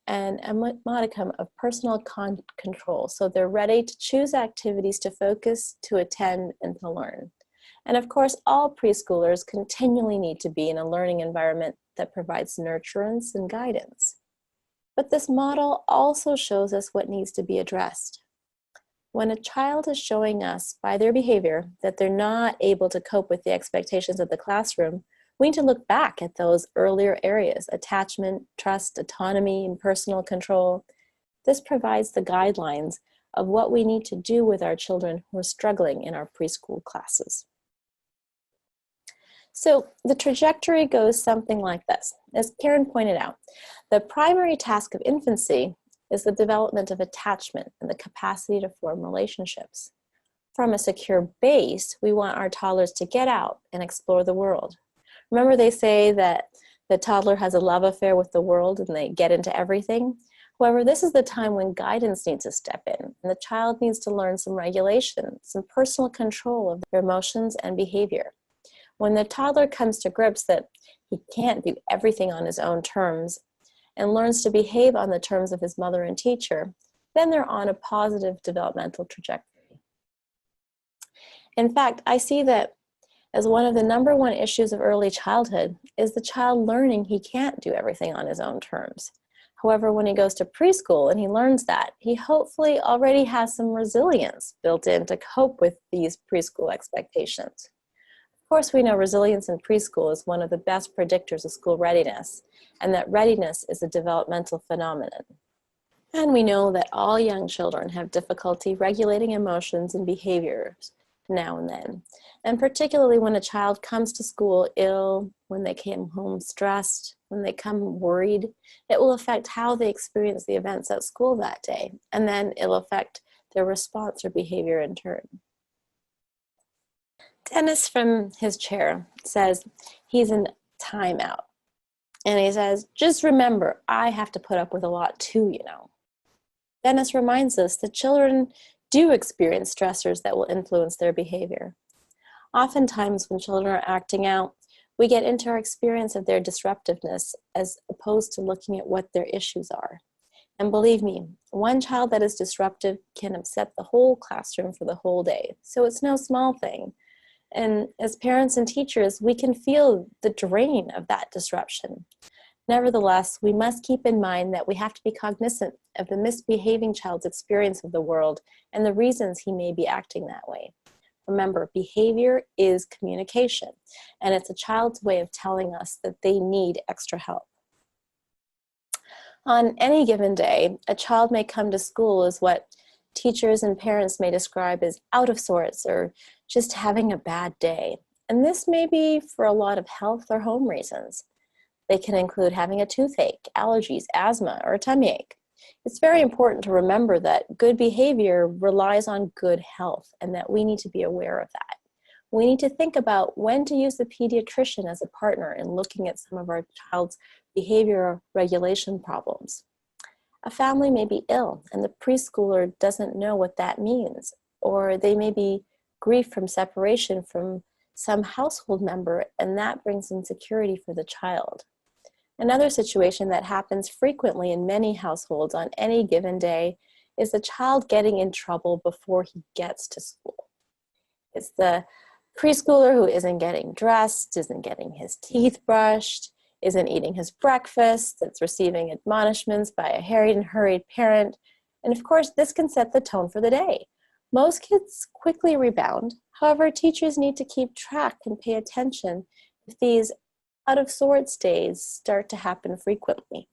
and a modicum of personal control, so they're ready to choose activities to focus, to attend, and to learn. And of course, all preschoolers continually need to be in a learning environment that provides nurturance and guidance. But this model also shows us what needs to be addressed. When a child is showing us by their behavior that they're not able to cope with the expectations of the classroom, we need to look back at those earlier areas: attachment, trust, autonomy, and personal control. This provides the guidelines of what we need to do with our children who are struggling in our preschool classes. So the trajectory goes something like this. As Karen pointed out, the primary task of infancy is the development of attachment and the capacity to form relationships. From a secure base, we want our toddlers to get out and explore the world. Remember, they say that the toddler has a love affair with the world and they get into everything. However, this is the time when guidance needs to step in, and the child needs to learn some regulation, some personal control of their emotions and behavior. When the toddler comes to grips that he can't do everything on his own terms and learns to behave on the terms of his mother and teacher, then they're on a positive developmental trajectory. In fact, I see that as one of the #1 issues of early childhood is the child learning he can't do everything on his own terms. However, when he goes to preschool and he learns that, he hopefully already has some resilience built in to cope with these preschool expectations. Of course, we know resilience in preschool is one of the best predictors of school readiness, and that readiness is a developmental phenomenon. And we know that all young children have difficulty regulating emotions and behaviors now and then. And particularly when a child comes to school ill, when they came home stressed, when they come worried, it will affect how they experience the events at school that day. And then it'll affect their response or behavior in turn. Dennis from his chair says he's in timeout. And he says, just remember, I have to put up with a lot too, you know. Dennis reminds us that children do experience stressors that will influence their behavior. Oftentimes when children are acting out, we get into our experience of their disruptiveness as opposed to looking at what their issues are. And believe me, one child that is disruptive can upset the whole classroom for the whole day. So it's no small thing. And as parents and teachers, we can feel the drain of that disruption. Nevertheless, we must keep in mind that we have to be cognizant of the misbehaving child's experience of the world and the reasons he may be acting that way. Remember, behavior is communication, and it's a child's way of telling us that they need extra help. On any given day, a child may come to school as what teachers and parents may describe as out of sorts or just having a bad day. And this may be for a lot of health or home reasons. They can include having a toothache, allergies, asthma, or a tummy ache. It's very important to remember that good behavior relies on good health and that we need to be aware of that. We need to think about when to use the pediatrician as a partner in looking at some of our child's behavior regulation problems. A family may be ill and the preschooler doesn't know what that means, or they may be grief from separation from some household member, and that brings insecurity for the child. Another situation that happens frequently in many households on any given day is the child getting in trouble before he gets to school. It's the preschooler who isn't getting dressed, isn't getting his teeth brushed, isn't eating his breakfast, that's receiving admonishments by a harried and hurried parent. And of course, this can set the tone for the day. Most kids quickly rebound. However, teachers need to keep track and pay attention if these out of sorts days start to happen frequently.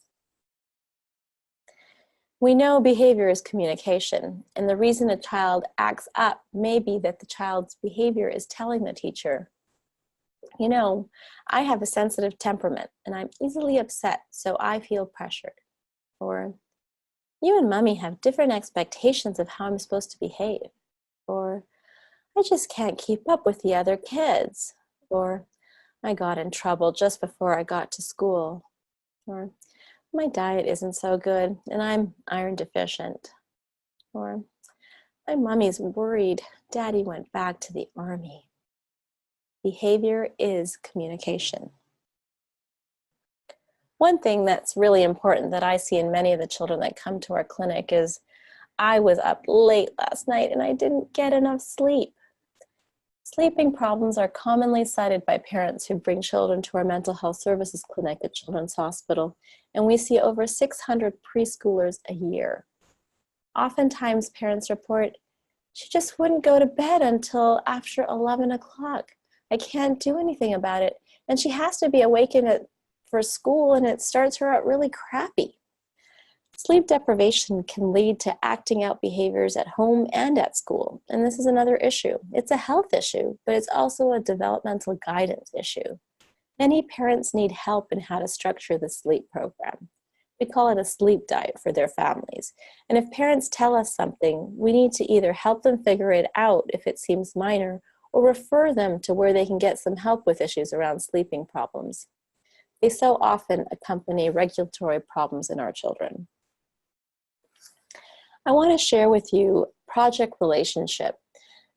We know behavior is communication, and the reason a child acts up may be that the child's behavior is telling the teacher, you know, I have a sensitive temperament and I'm easily upset, so I feel pressured. Or, you and mommy have different expectations of how I'm supposed to behave. Or, I just can't keep up with the other kids. Or, I got in trouble just before I got to school. Or, my diet isn't so good and I'm iron deficient. Or, my mommy's worried daddy went back to the army. Behavior is communication. One thing that's really important that I see in many of the children that come to our clinic is, I was up late last night and I didn't get enough sleep. Sleeping problems are commonly cited by parents who bring children to our mental health services clinic at Children's Hospital, and we see over 600 preschoolers a year. Oftentimes parents report, she just wouldn't go to bed until after 11 o'clock. I can't do anything about it. And she has to be awakened for school, and it starts her out really crappy. Sleep deprivation can lead to acting out behaviors at home and at school. And this is another issue. It's a health issue, but it's also a developmental guidance issue. Many parents need help in how to structure the sleep program. We call it a sleep diet for their families. And if parents tell us something, we need to either help them figure it out if it seems minor, or refer them to where they can get some help with issues around sleeping problems. They so often accompany regulatory problems in our children. I want to share with you Project Relationship.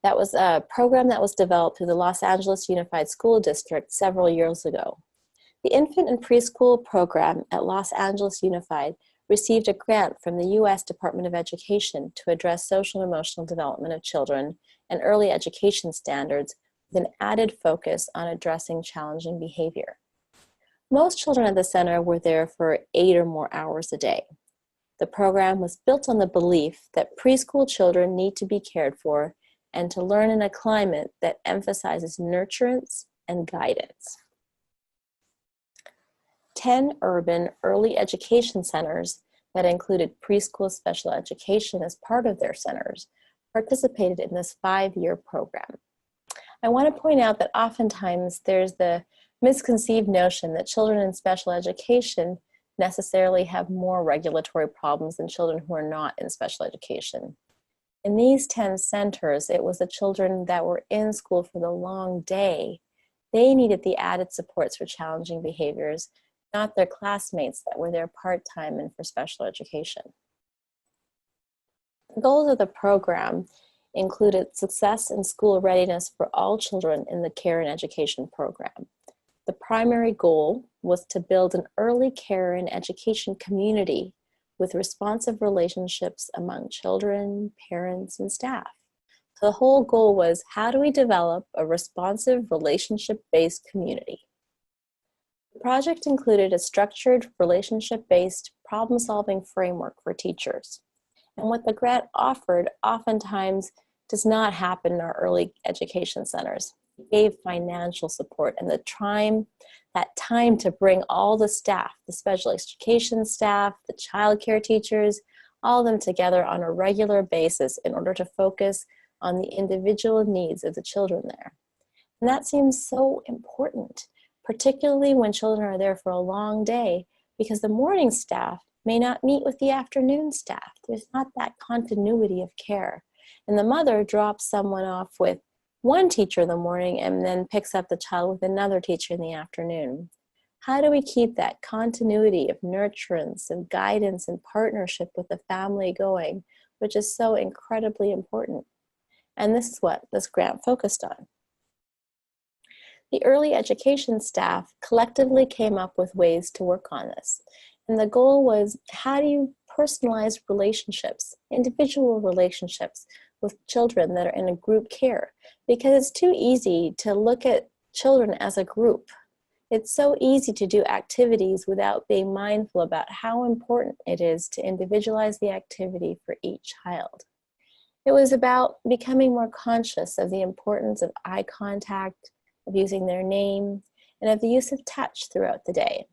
That was a program that was developed through the Los Angeles Unified School District several years ago. The infant and preschool program at Los Angeles Unified received a grant from the U.S. Department of Education to address social and emotional development of children and early education standards with an added focus on addressing challenging behavior. Most children at the center were there for 8 or more hours a day. The program was built on the belief that preschool children need to be cared for and to learn in a climate that emphasizes nurturance and guidance. 10 urban early education centers that included preschool special education as part of their centers participated in this 5-year program. I want to point out that oftentimes there's the misconceived notion that children in special education necessarily have more regulatory problems than children who are not in special education. In these 10 centers, it was the children that were in school for the long day. They needed the added supports for challenging behaviors, not their classmates that were there part-time and for special education. The goals of the program included success in school readiness for all children in the care and education program. The primary goal was to build an early care and education community with responsive relationships among children, parents, and staff. So the whole goal was, how do we develop a responsive, relationship-based community? The project included a structured, relationship-based problem-solving framework for teachers. And what the grant offered oftentimes does not happen in our early education centers. It gave financial support and that time to bring all the staff, the special education staff, the childcare teachers, all of them together on a regular basis in order to focus on the individual needs of the children there. And that seems so important, particularly when children are there for a long day, because the morning staff may not meet with the afternoon staff. There's not that continuity of care. And the mother drops someone off with one teacher in the morning and then picks up the child with another teacher in the afternoon. How do we keep that continuity of nurturance and guidance and partnership with the family going, which is so incredibly important? And this is what this grant focused on. The early education staff collectively came up with ways to work on this. And the goal was, how do you personalize relationships, individual relationships with children that are in a group care? Because it's too easy to look at children as a group. It's so easy to do activities without being mindful about how important it is to individualize the activity for each child. It was about becoming more conscious of the importance of eye contact, of using their name, and of the use of touch throughout the day.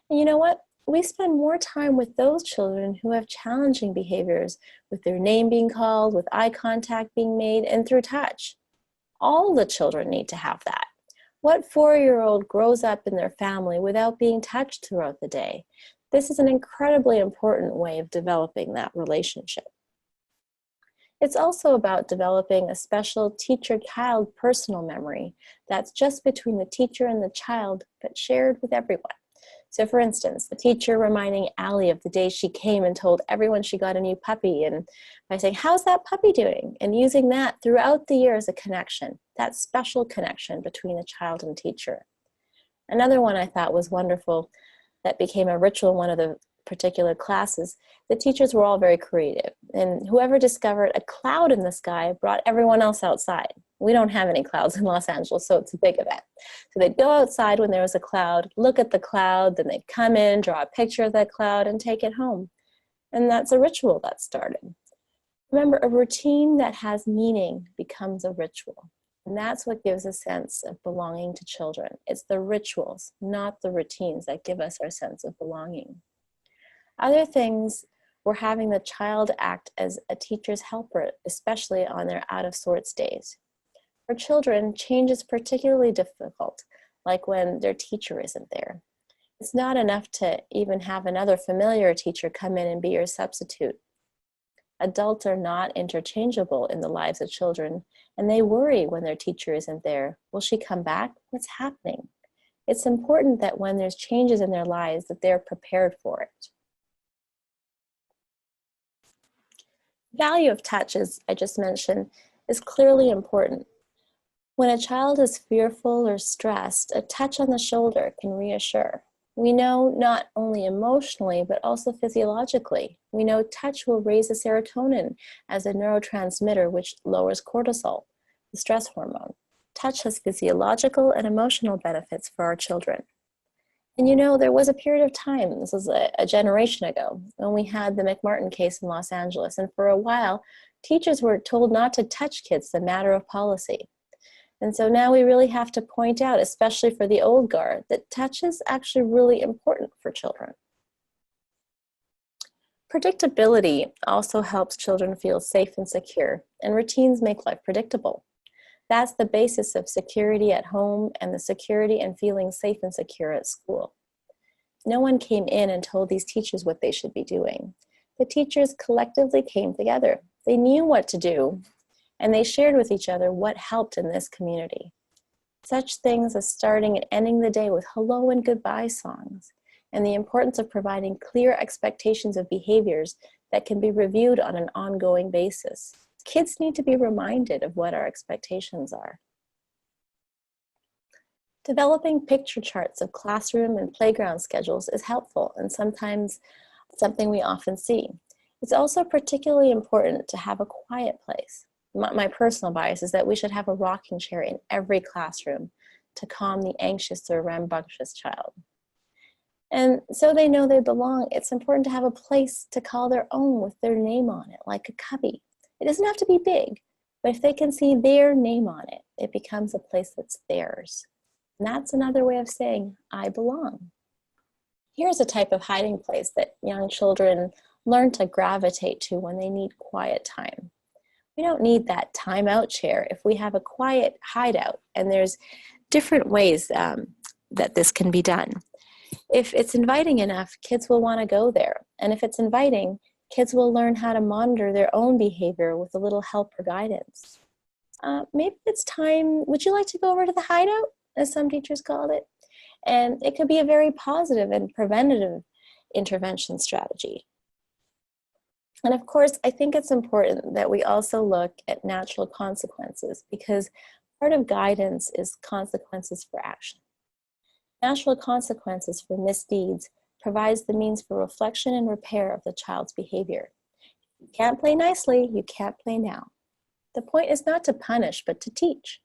And you know what? We spend more time with those children who have challenging behaviors, with their name being called, with eye contact being made, and through touch. All the children need to have that. What 4-year-old grows up in their family without being touched throughout the day? This is an incredibly important way of developing that relationship. It's also about developing a special teacher-child personal memory that's just between the teacher and the child, but shared with everyone. So for instance, the teacher reminding Allie of the day she came and told everyone she got a new puppy, and by saying, how's that puppy doing? And using that throughout the year as a connection, that special connection between a child and teacher. Another one I thought was wonderful that became a ritual in one of the particular classes. The teachers were all very creative, and whoever discovered a cloud in the sky brought everyone else outside. We don't have any clouds in Los Angeles, so it's a big event. So they'd go outside when there was a cloud, look at the cloud, then they'd come in, draw a picture of that cloud, and take it home. And that's a ritual that started. Remember, a routine that has meaning becomes a ritual. And that's what gives a sense of belonging to children. It's the rituals, not the routines, that give us our sense of belonging. Other things were having the child act as a teacher's helper, especially on their out-of-sorts days. For children, change is particularly difficult, like when their teacher isn't there. It's not enough to even have another familiar teacher come in and be your substitute. Adults are not interchangeable in the lives of children, and they worry when their teacher isn't there. Will she come back? What's happening? It's important that when there's changes in their lives, that they're prepared for it. The value of touch, as I just mentioned, is clearly important. When a child is fearful or stressed, a touch on the shoulder can reassure. We know not only emotionally, but also physiologically. We know touch will raise the serotonin as a neurotransmitter, which lowers cortisol, the stress hormone. Touch has physiological and emotional benefits for our children. And you know, there was a period of time, this was a generation ago, when we had the McMartin case in Los Angeles. And for a while, teachers were told not to touch kids, the matter of policy. And so now we really have to point out, especially for the old guard, that touch is actually really important for children. Predictability also helps children feel safe and secure, and routines make life predictable. That's the basis of security at home and the security and feeling safe and secure at school. No one came in and told these teachers what they should be doing. The teachers collectively came together. They knew what to do, and they shared with each other what helped in this community. Such things as starting and ending the day with hello and goodbye songs, and the importance of providing clear expectations of behaviors that can be reviewed on an ongoing basis. Kids need to be reminded of what our expectations are. Developing picture charts of classroom and playground schedules is helpful, and sometimes something we often see. It's also particularly important to have a quiet place. My personal bias is that we should have a rocking chair in every classroom to calm the anxious or rambunctious child. And so they know they belong, it's important to have a place to call their own with their name on it, like a cubby. It doesn't have to be big, but if they can see their name on it, it becomes a place that's theirs. And that's another way of saying, I belong. Here's a type of hiding place that young children learn to gravitate to when they need quiet time. We don't need that timeout chair if we have a quiet hideout, and there's different ways that this can be done. If it's inviting enough, kids will want to go there. And if it's inviting, kids will learn how to monitor their own behavior with a little help or guidance. Maybe it's time, would you like to go over to the hideout, as some teachers called it? And it could be a very positive and preventative intervention strategy. And of course, I think it's important that we also look at natural consequences, because part of guidance is consequences for action. Natural consequences for misdeeds provides the means for reflection and repair of the child's behavior. You can't play nicely, you can't play now. The point is not to punish, but to teach.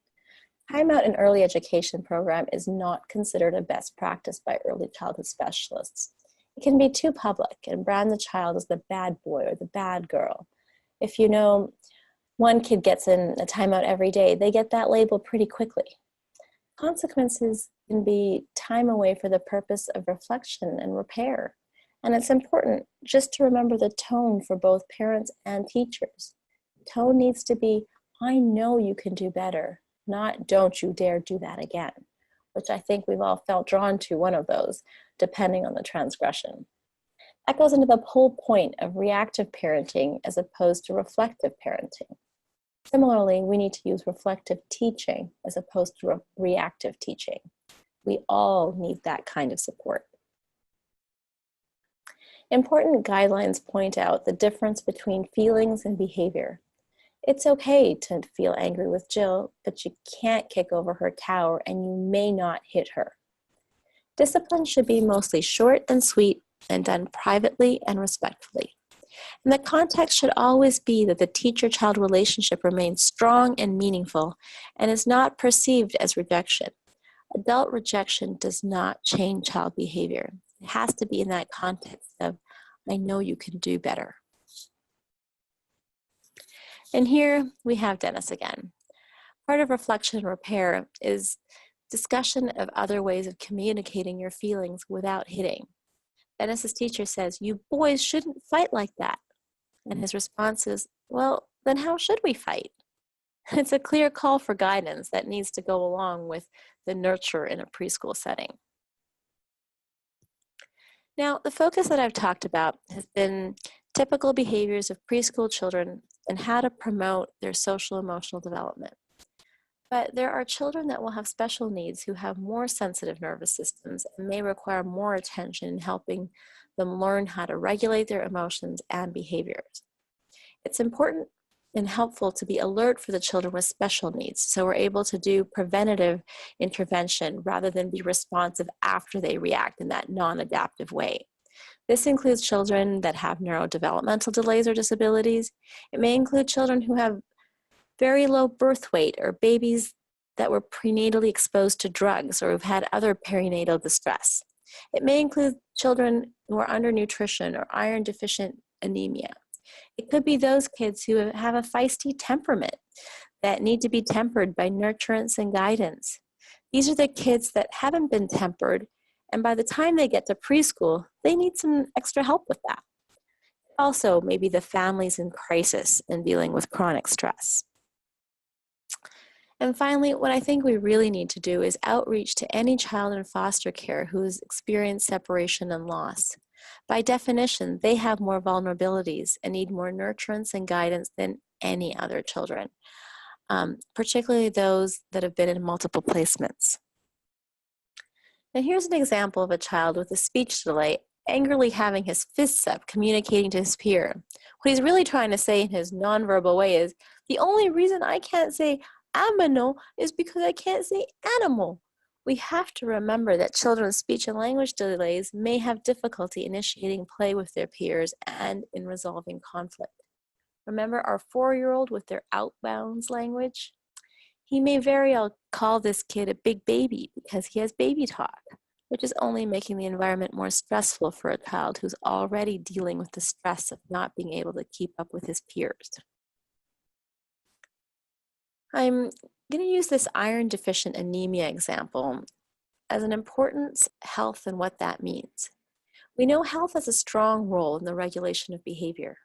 Timeout in early education program is not considered a best practice by early childhood specialists. It can be too public and brand the child as the bad boy or the bad girl. If you know one kid gets in a timeout every day, they get that label pretty quickly. Consequences can be time away for the purpose of reflection and repair. And it's important just to remember the tone for both parents and teachers. The tone needs to be, I know you can do better, not don't you dare do that again, which I think we've all felt drawn to one of those, depending on the transgression. That goes into the whole point of reactive parenting as opposed to reflective parenting. Similarly, we need to use reflective teaching as opposed to reactive teaching. We all need that kind of support. Important guidelines point out the difference between feelings and behavior. It's okay to feel angry with Jill, but you can't kick over her tower and you may not hit her. Discipline should be mostly short and sweet and done privately and respectfully. And the context should always be that the teacher-child relationship remains strong and meaningful and is not perceived as rejection. Adult rejection does not change child behavior. It has to be in that context of, I know you can do better. And here we have Dennis again. Part of reflection and repair is discussion of other ways of communicating your feelings without hitting. Dennis's teacher says, you boys shouldn't fight like that. And his response is, well, then how should we fight? It's a clear call for guidance that needs to go along with the nurture in a preschool setting. Now, the focus that I've talked about has been typical behaviors of preschool children and how to promote their social emotional development. But there are children that will have special needs who have more sensitive nervous systems and may require more attention in helping them learn how to regulate their emotions and behaviors. It's important and helpful to be alert for the children with special needs, so we're able to do preventative intervention rather than be responsive after they react in that non-adaptive way. This includes children that have neurodevelopmental delays or disabilities. It may include children who have very low birth weight or babies that were prenatally exposed to drugs or who've had other perinatal distress. It may include children who are undernutrition or iron deficient anemia. It could be those kids who have a feisty temperament that need to be tempered by nurturance and guidance. These are the kids that haven't been tempered, and by the time they get to preschool, they need some extra help with that. Also, maybe the families in crisis and dealing with chronic stress. And finally, what I think we really need to do is outreach to any child in foster care who has experienced separation and loss. By definition, they have more vulnerabilities and need more nurturance and guidance than any other children, particularly those that have been in multiple placements. Now here's an example of a child with a speech delay angrily having his fists up, communicating to his peer. What he's really trying to say in his nonverbal way is, the only reason I can't say aminal is because I can't say animal. We have to remember that children with speech and language delays may have difficulty initiating play with their peers and in resolving conflict. Remember our 4-year-old with their outbounds language? He may very well call this kid a big baby because he has baby talk, which is only making the environment more stressful for a child who's already dealing with the stress of not being able to keep up with his peers. I'm going to use this iron deficient anemia example as an important health and what that means. We know health has a strong role in the regulation of behavior.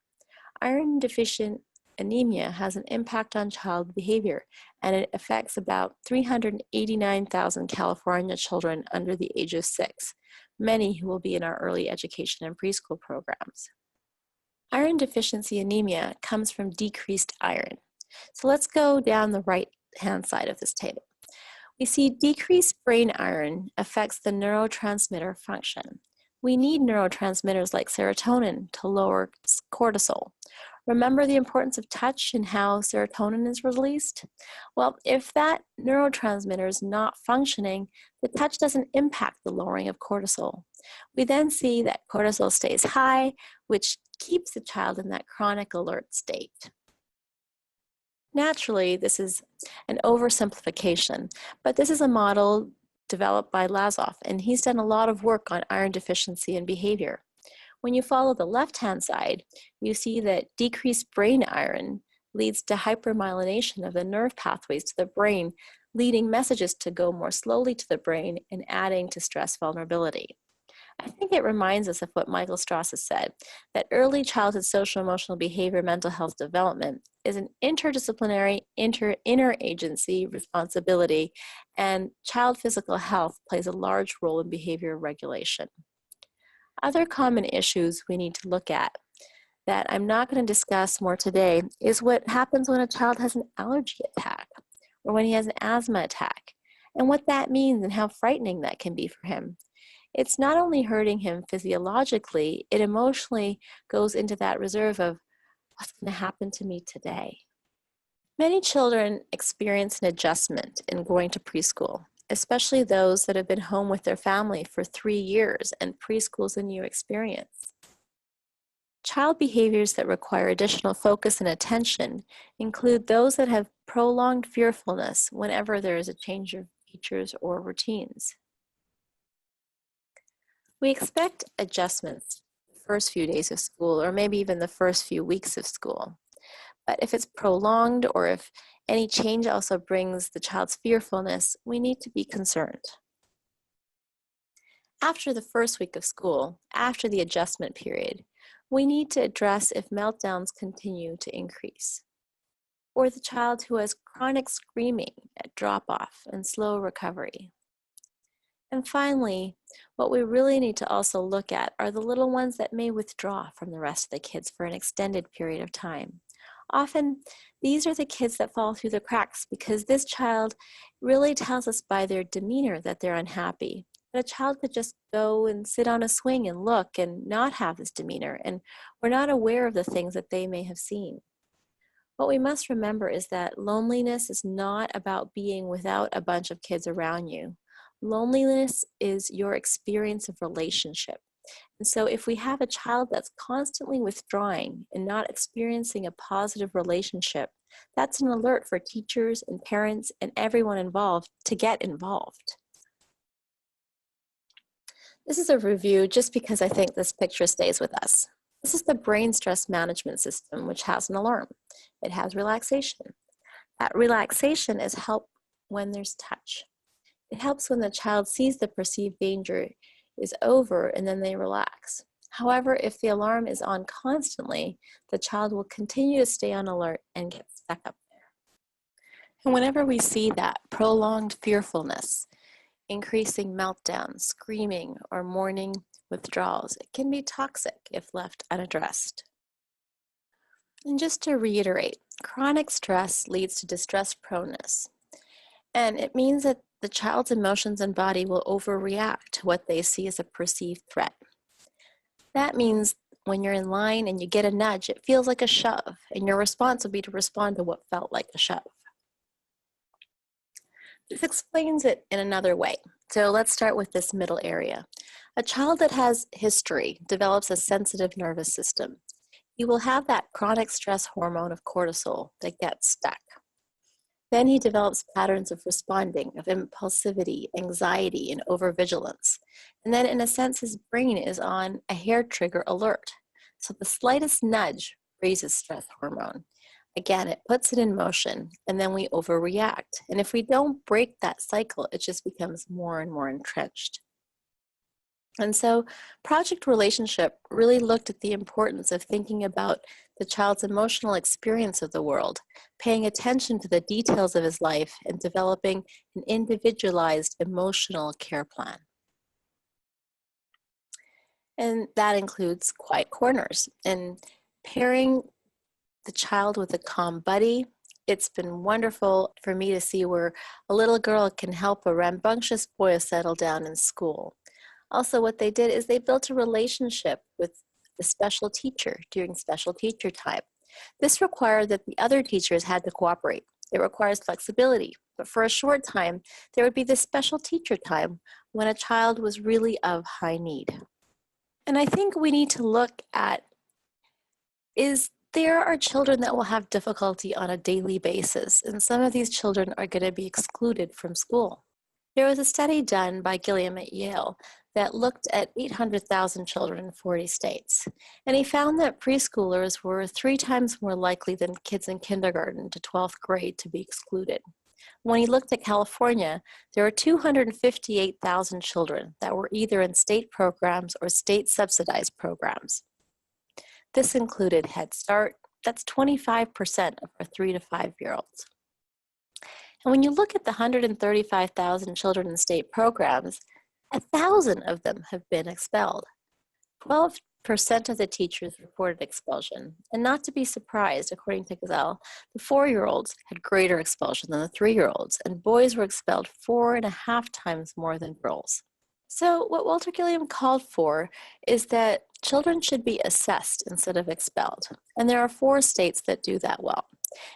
Iron deficient anemia has an impact on child behavior, and it affects about 389,000 California children under the age of 6, many who will be in our early education and preschool programs. Iron deficiency anemia comes from decreased iron. So let's go down the right-hand side of this table. We see decreased brain iron affects the neurotransmitter function. We need neurotransmitters like serotonin to lower cortisol. Remember the importance of touch and how serotonin is released? Well, if that neurotransmitter is not functioning, the touch doesn't impact the lowering of cortisol. We then see that cortisol stays high, which keeps the child in that chronic alert state. Naturally, this is an oversimplification, but this is a model developed by Lazoff, and he's done a lot of work on iron deficiency and behavior. When you follow the left-hand side, you see that decreased brain iron leads to hypermyelination of the nerve pathways to the brain, leading messages to go more slowly to the brain and adding to stress vulnerability. I think it reminds us of what Michael Strauss has said, that early childhood social emotional behavior mental health development is an interdisciplinary, interagency responsibility, and child physical health plays a large role in behavior regulation. Other common issues we need to look at that I'm not going to discuss more today is what happens when a child has an allergy attack or when he has an asthma attack, and what that means and how frightening that can be for him. It's not only hurting him physiologically, it emotionally goes into that reserve of what's going to happen to me today. Many children experience an adjustment in going to preschool, especially those that have been home with their family for 3 years and preschool is a new experience. Child behaviors that require additional focus and attention include those that have prolonged fearfulness whenever there is a change of features or routines. We expect adjustments the first few days of school or maybe even the first few weeks of school. But if it's prolonged or if any change also brings the child's fearfulness, we need to be concerned. After the first week of school, after the adjustment period, we need to address if meltdowns continue to increase, or the child who has chronic screaming at drop-off and slow recovery. And finally, what we really need to also look at are the little ones that may withdraw from the rest of the kids for an extended period of time. Often, these are the kids that fall through the cracks because this child really tells us by their demeanor that they're unhappy. But a child could just go and sit on a swing and look and not have this demeanor, and we're not aware of the things that they may have seen. What we must remember is that loneliness is not about being without a bunch of kids around you. Loneliness is your experience of relationship. And so if we have a child that's constantly withdrawing and not experiencing a positive relationship, that's an alert for teachers and parents and everyone involved to get involved. This is a review just because I think this picture stays with us. This is the brain stress management system, which has an alarm. It has relaxation. That relaxation is help when there's touch. It helps when the child sees the perceived danger is over and then they relax. However, if the alarm is on constantly, the child will continue to stay on alert and get stuck up there. And whenever we see that prolonged fearfulness, increasing meltdowns, screaming, or morning withdrawals, it can be toxic if left unaddressed. And just to reiterate, chronic stress leads to distress proneness. And it means that the child's emotions and body will overreact to what they see as a perceived threat. That means when you're in line and you get a nudge, it feels like a shove, and your response will be to respond to what felt like a shove. This explains it in another way. So let's start with this middle area. A child that has history develops a sensitive nervous system. He will have that chronic stress hormone of cortisol that gets stuck. Then he develops patterns of responding, of impulsivity, anxiety, and overvigilance. And then in a sense, his brain is on a hair trigger alert. So the slightest nudge raises stress hormone. Again, it puts it in motion, and then we overreact. And if we don't break that cycle, it just becomes more and more entrenched. And so Project Relationship really looked at the importance of thinking about the child's emotional experience of the world, paying attention to the details of his life, and developing an individualized emotional care plan. And that includes quiet corners and pairing the child with a calm buddy. It's been wonderful for me to see where a little girl can help a rambunctious boy settle down in school. Also, what they did is they built a relationship with the special teacher during special teacher time. This required that the other teachers had to cooperate. It requires flexibility, but for a short time, there would be this special teacher time when a child was really of high need. And I think we need to look at there are children that will have difficulty on a daily basis, and some of these children are going to be excluded from school. There was a study done by Gilliam at Yale that looked at 800,000 children in 40 states, and he found that preschoolers were 3 times more likely than kids in kindergarten to 12th grade to be excluded. When he looked at California, there were 258,000 children that were either in state programs or state-subsidized programs. This included Head Start. That's 25% of our 3 to 5-year-olds. And when you look at the 135,000 children in state programs, 1,000 of them have been expelled. 12% of the teachers reported expulsion. And not to be surprised, according to Gazelle, the 4-year-olds had greater expulsion than the 3-year-olds, and boys were expelled 4.5 times more than girls. So what Walter Gilliam called for is that children should be assessed instead of expelled. And there are 4 states that do that well.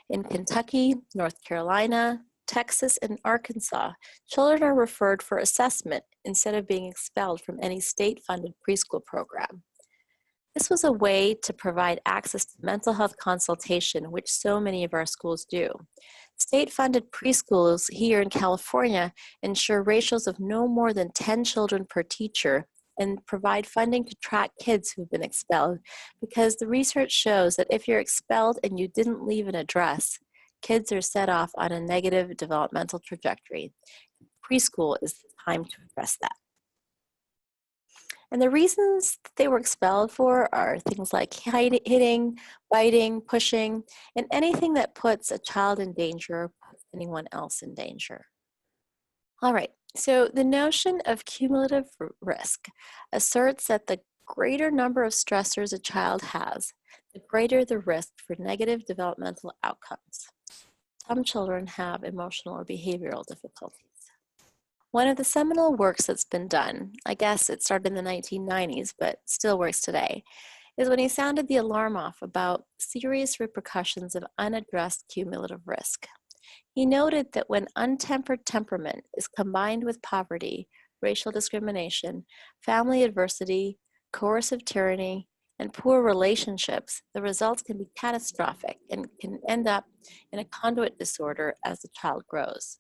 In Kentucky, North Carolina, Texas, and Arkansas, children are referred for assessment instead of being expelled from any state-funded preschool program. This was a way to provide access to mental health consultation, which so many of our schools do. State-funded preschools here in California ensure ratios of no more than 10 children per teacher and provide funding to track kids who've been expelled, because the research shows that if you're expelled and you didn't leave an address, kids are set off on a negative developmental trajectory. Preschool is the time to address that. And the reasons that they were expelled for are things like hitting, biting, pushing, and anything that puts a child in danger or puts anyone else in danger. All right, so the notion of cumulative risk asserts that the greater number of stressors a child has, the greater the risk for negative developmental outcomes. Some children have emotional or behavioral difficulties. One of the seminal works that's been done, I guess it started in the 1990s, but still works today, is when he sounded the alarm off about serious repercussions of unaddressed cumulative risk. He noted that when untempered temperament is combined with poverty, racial discrimination, family adversity, coercive tyranny, and poor relationships, the results can be catastrophic and can end up in a conduit disorder as the child grows.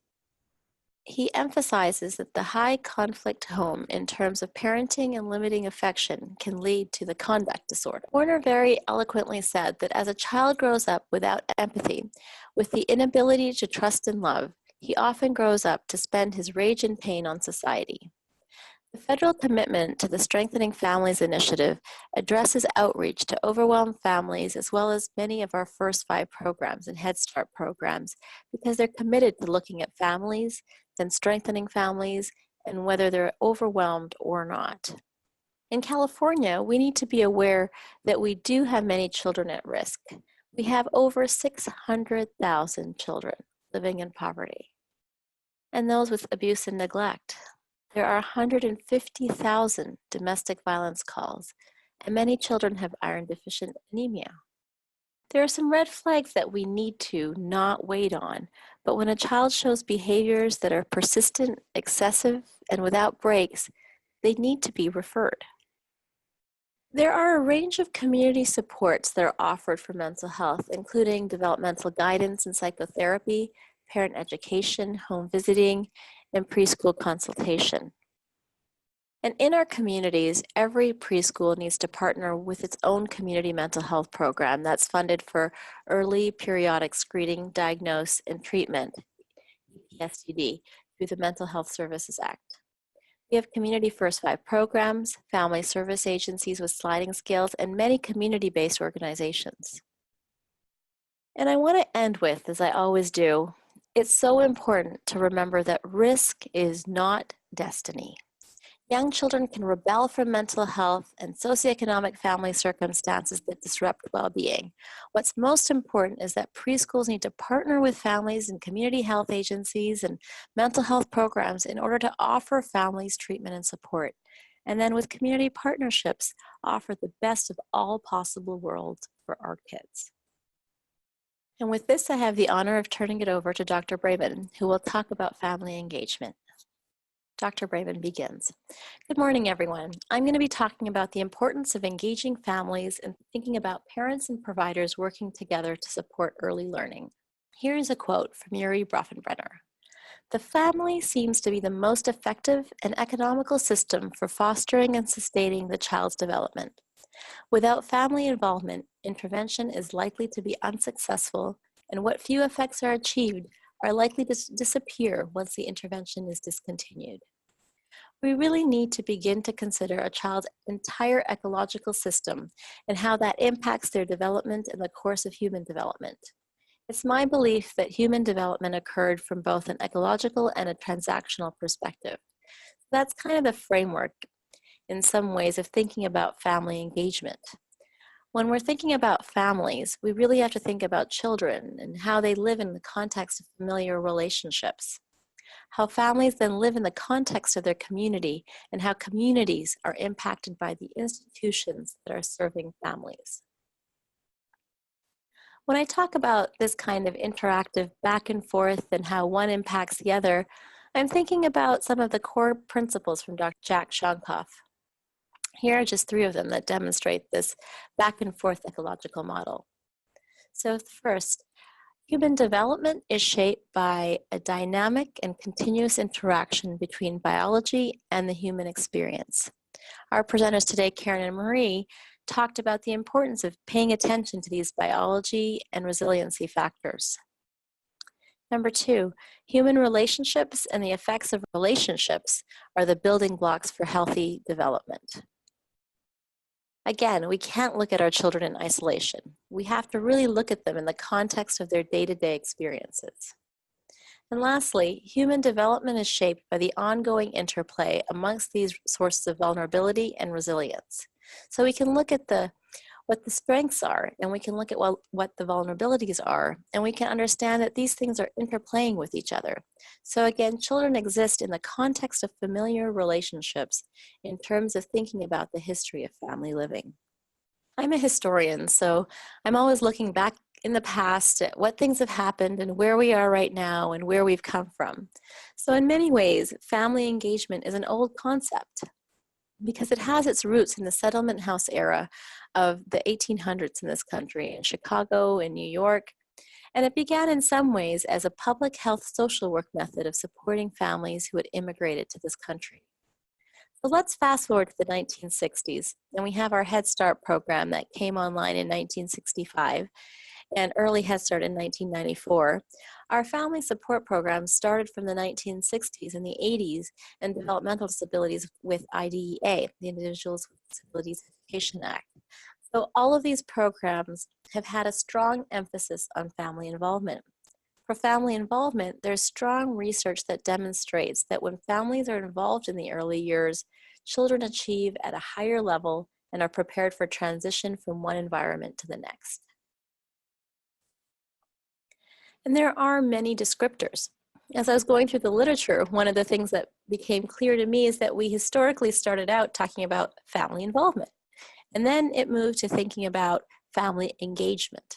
He emphasizes that the high conflict home in terms of parenting and limiting affection can lead to the conduct disorder. Warner very eloquently said that as a child grows up without empathy, with the inability to trust and love, he often grows up to spend his rage and pain on society. The federal commitment to the Strengthening Families Initiative addresses outreach to overwhelmed families as well as many of our First 5 programs and Head Start programs, because they're committed to looking at families, then strengthening families, and whether they're overwhelmed or not. In California, we need to be aware that we do have many children at risk. We have over 600,000 children living in poverty, and those with abuse and neglect. There are 150,000 domestic violence calls, and many children have iron-deficient anemia. There are some red flags that we need to not wait on, but when a child shows behaviors that are persistent, excessive, and without breaks, they need to be referred. There are a range of community supports that are offered for mental health, including developmental guidance and psychotherapy, parent education, home visiting, and preschool consultation. And in our communities, every preschool needs to partner with its own community mental health program that's funded for early periodic screening, diagnosis, and treatment, EPSTD, through the Mental Health Services Act. We have Community First 5 programs, family service agencies with sliding scales, and many community-based organizations. And I want to end with, as I always do, it's so important to remember that risk is not destiny. Young children can rebel from mental health and socioeconomic family circumstances that disrupt well-being. What's most important is that preschools need to partner with families and community health agencies and mental health programs in order to offer families treatment and support. And then with community partnerships, offer the best of all possible worlds for our kids. And with this, I have the honor of turning it over to Dr. Brayman, who will talk about family engagement. Dr. Brayman begins. Good morning, everyone. I'm going to be talking about the importance of engaging families and thinking about parents and providers working together to support early learning. Here is a quote from Yuri Brofenbrenner. The family seems to be the most effective and economical system for fostering and sustaining the child's development. Without family involvement, intervention is likely to be unsuccessful, and what few effects are achieved are likely to disappear once the intervention is discontinued. We really need to begin to consider a child's entire ecological system and how that impacts their development in the course of human development. It's my belief that human development occurred from both an ecological and a transactional perspective. That's kind of the framework in some ways of thinking about family engagement. When we're thinking about families, we really have to think about children and how they live in the context of familiar relationships, how families then live in the context of their community, and how communities are impacted by the institutions that are serving families. When I talk about this kind of interactive back and forth and how one impacts the other, I'm thinking about some of the core principles from Dr. Jack Shonkoff. Here are just 3 of them that demonstrate this back and forth ecological model. So first, human development is shaped by a dynamic and continuous interaction between biology and the human experience. Our presenters today, Karen and Marie, talked about the importance of paying attention to these biology and resiliency factors. Number 2, human relationships and the effects of relationships are the building blocks for healthy development. Again, we can't look at our children in isolation. We have to really look at them in the context of their day-to-day experiences. And lastly, human development is shaped by the ongoing interplay amongst these sources of vulnerability and resilience. So we can look at what the strengths are, and we can look at what the vulnerabilities are, and we can understand that these things are interplaying with each other. So again, children exist in the context of familiar relationships in terms of thinking about the history of family living. I'm a historian, so I'm always looking back in the past at what things have happened and where we are right now and where we've come from. So in many ways, family engagement is an old concept, because it has its roots in the settlement house era of the 1800s in this country, in Chicago, in New York. And it began in some ways as a public health social work method of supporting families who had immigrated to this country. So let's fast forward to the 1960s, and we have our Head Start program that came online in 1965, and Early Head Start in 1994. Our family support programs started from the 1960s and the 80s, and developmental disabilities with IDEA, the Individuals with Disabilities Education Act. So all of these programs have had a strong emphasis on family involvement. For family involvement, there's strong research that demonstrates that when families are involved in the early years, children achieve at a higher level and are prepared for transition from one environment to the next. And there are many descriptors. As I was going through the literature, one of the things that became clear to me is that we historically started out talking about family involvement. And then it moved to thinking about family engagement.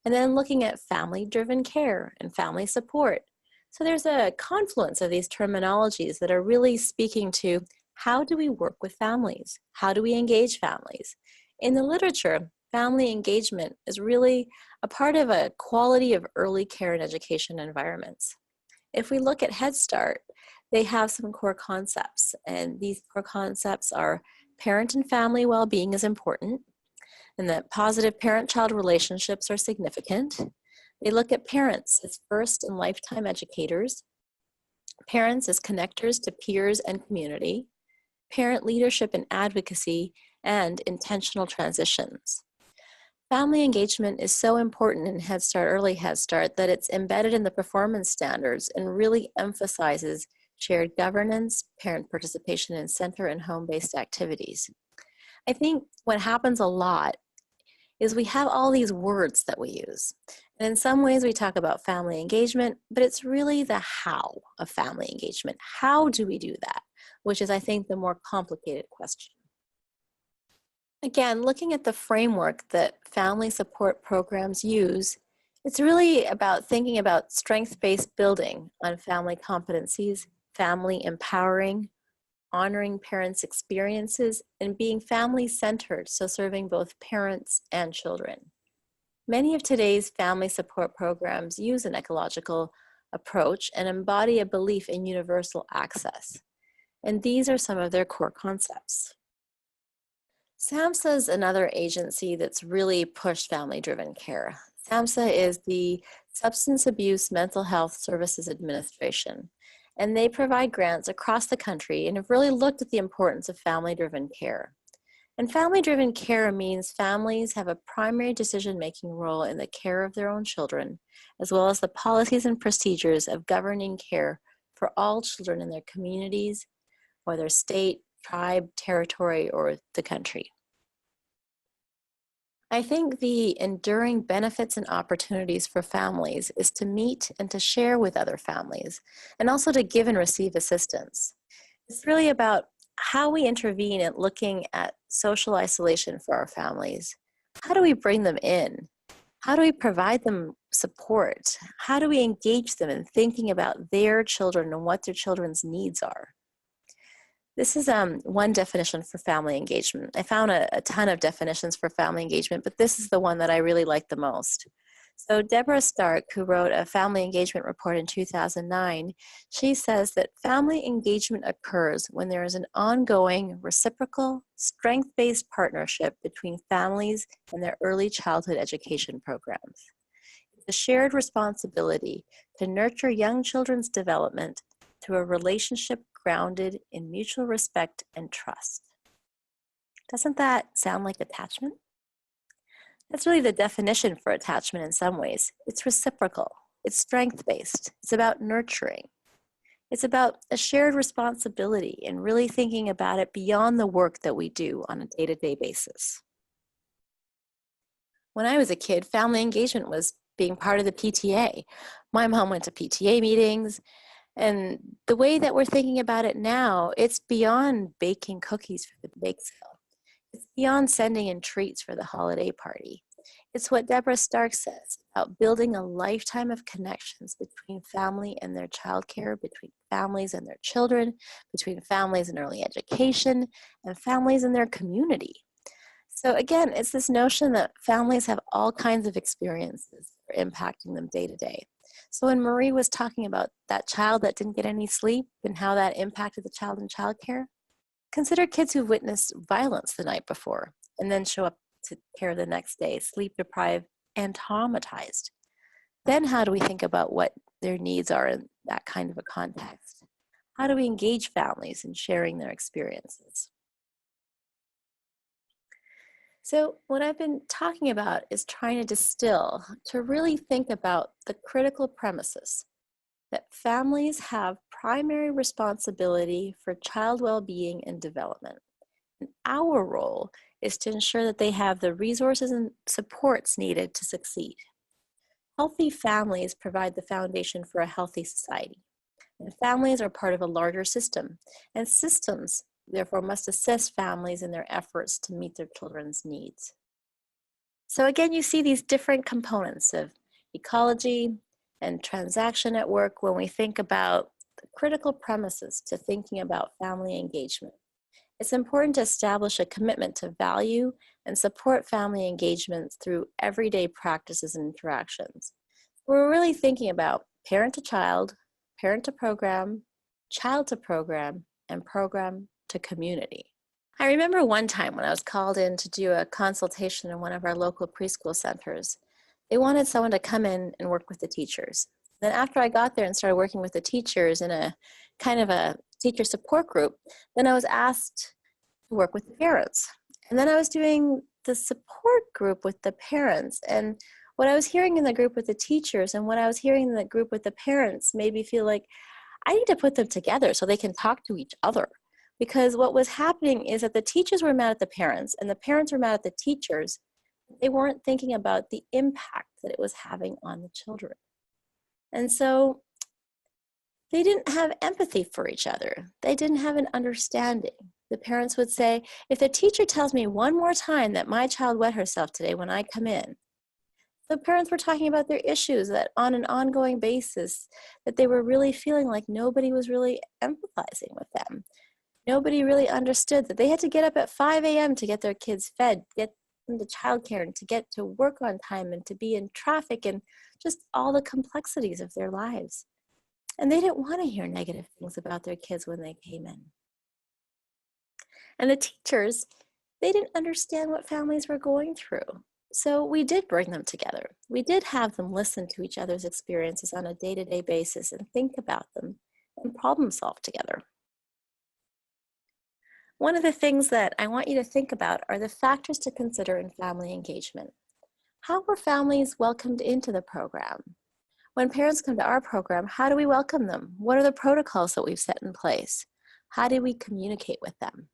And then looking at family-driven care and family support. So there's a confluence of these terminologies that are really speaking to how do we work with families? How do we engage families? In the literature, family engagement is really a part of a quality of early care and education environments. If we look at Head Start, they have some core concepts, and these core concepts are parent and family well-being is important, and that positive parent-child relationships are significant. They look at parents as first and lifetime educators, parents as connectors to peers and community, parent leadership and advocacy, and intentional transitions. Family engagement is so important in Head Start, Early Head Start, that it's embedded in the performance standards and really emphasizes shared governance, parent participation in center and home-based activities. I think what happens a lot is we have all these words that we use. And in some ways we talk about family engagement, but it's really the how of family engagement. How do we do that? Which is, I think, the more complicated question. Again, looking at the framework that family support programs use, it's really about thinking about strength-based building on family competencies, family empowering, honoring parents' experiences, and being family-centered, so serving both parents and children. Many of today's family support programs use an ecological approach and embody a belief in universal access. And these are some of their core concepts. SAMHSA is another agency that's really pushed family-driven care. SAMHSA is the Substance Abuse Mental Health Services Administration, and they provide grants across the country and have really looked at the importance of family-driven care. And family-driven care means families have a primary decision-making role in the care of their own children, as well as the policies and procedures of governing care for all children in their communities, or their state, tribe, territory, or the country. I think the enduring benefits and opportunities for families is to meet and to share with other families, and also to give and receive assistance. It's really about how we intervene at looking at social isolation for our families. How do we bring them in? How do we provide them support? How do we engage them in thinking about their children and what their children's needs are? This is one definition for family engagement. I found a ton of definitions for family engagement, but this is the one that I really like the most. So Deborah Stark, who wrote a family engagement report in 2009, she says that family engagement occurs when there is an ongoing, reciprocal, strength-based partnership between families and their early childhood education programs. It's a shared responsibility to nurture young children's development through a relationship grounded in mutual respect and trust. Doesn't that sound like attachment? That's really the definition for attachment in some ways. It's reciprocal, it's strength-based, it's about nurturing. It's about a shared responsibility and really thinking about it beyond the work that we do on a day-to-day basis. When I was a kid, family engagement was being part of the PTA. My mom went to PTA meetings, and the way that we're thinking about it now, it's beyond baking cookies for the bake sale. It's beyond sending in treats for the holiday party. It's what Deborah Stark says about building a lifetime of connections between family and their childcare, between families and their children, between families and early education, and families and their community. So again, it's this notion that families have all kinds of experiences that are impacting them day to day. So when Marie was talking about that child that didn't get any sleep and how that impacted the child in childcare, consider kids who've witnessed violence the night before and then show up to care the next day, sleep deprived and traumatized. Then how do we think about what their needs are in that kind of a context? How do we engage families in sharing their experiences? So what I've been talking about is trying to distill, to really think about the critical premises that families have primary responsibility for child well-being and development. And our role is to ensure that they have the resources and supports needed to succeed. Healthy families provide the foundation for a healthy society. And families are part of a larger system, and systems therefore must assist families in their efforts to meet their children's needs. So again, you see these different components of ecology, and transaction at work when we think about the critical premises to thinking about family engagement. It's important to establish a commitment to value and support family engagements through everyday practices and interactions. We're really thinking about parent to child, parent to program, child to program, and program to community. I remember one time when I was called in to do a consultation in one of our local preschool centers. They wanted someone to come in and work with the teachers. Then after I got there and started working with the teachers in a kind of a teacher support group, then I was asked to work with the parents. And then I was doing the support group with the parents. And what I was hearing in the group with the teachers and what I was hearing in the group with the parents made me feel like I need to put them together so they can talk to each other. Because what was happening is that the teachers were mad at the parents and the parents were mad at the teachers. They weren't thinking about the impact that it was having on the children. And so they didn't have empathy for each other. They didn't have an understanding. The parents would say, if the teacher tells me one more time that my child wet herself today when I come in, the parents were talking about their issues that on an ongoing basis, that they were really feeling like nobody was really empathizing with them. Nobody really understood that they had to get up at 5 a.m. to get their kids fed, get them to childcare, and to get to work on time, and to be in traffic, and just all the complexities of their lives. And they didn't want to hear negative things about their kids when they came in. And the teachers, they didn't understand what families were going through. So we did bring them together. We did have them listen to each other's experiences on a day-to-day basis and think about them and problem solve together. One of the things that I want you to think about are the factors to consider in family engagement. How were families welcomed into the program? When parents come to our program, how do we welcome them? What are the protocols that we've set in place? How do we communicate with them?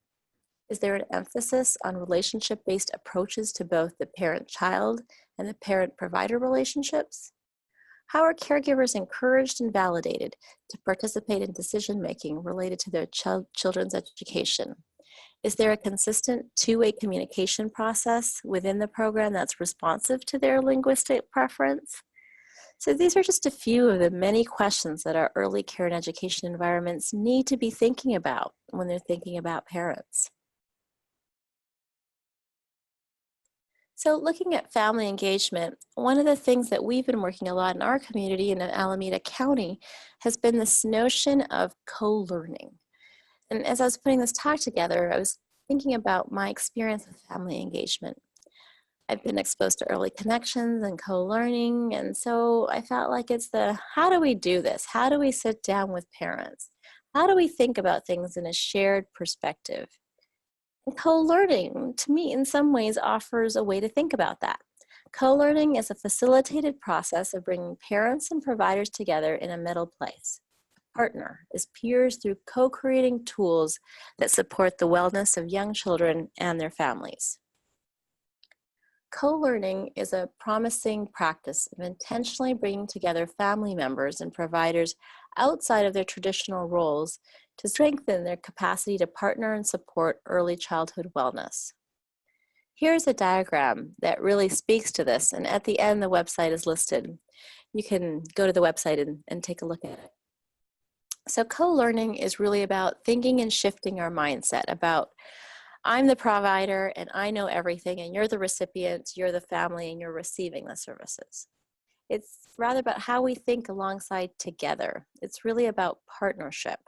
Is there an emphasis on relationship-based approaches to both the parent-child and the parent-provider relationships? How are caregivers encouraged and validated to participate in decision-making related to their children's education? Is there a consistent two-way communication process within the program that's responsive to their linguistic preference? So these are just a few of the many questions that our early care and education environments need to be thinking about when they're thinking about parents. So looking at family engagement, one of the things that we've been working a lot in our community in Alameda County has been this notion of co-learning. And as I was putting this talk together, I was thinking about my experience with family engagement. I've been exposed to early connections and co-learning, and so I felt like it's how do we do this? How do we sit down with parents? How do we think about things in a shared perspective? And co-learning, to me, in some ways, offers a way to think about that. Co-learning is a facilitated process of bringing parents and providers together in a middle place. Partner as peers through co-creating tools that support the wellness of young children and their families. Co-learning is a promising practice of intentionally bringing together family members and providers outside of their traditional roles to strengthen their capacity to partner and support early childhood wellness. Here's a diagram that really speaks to this, and at the end the website is listed. You can go to the website and take a look at it. So co-learning is really about thinking and shifting our mindset about I'm the provider and I know everything, and you're the recipient, you're the family, and you're receiving the services. It's rather about how we think alongside together. It's really about partnership.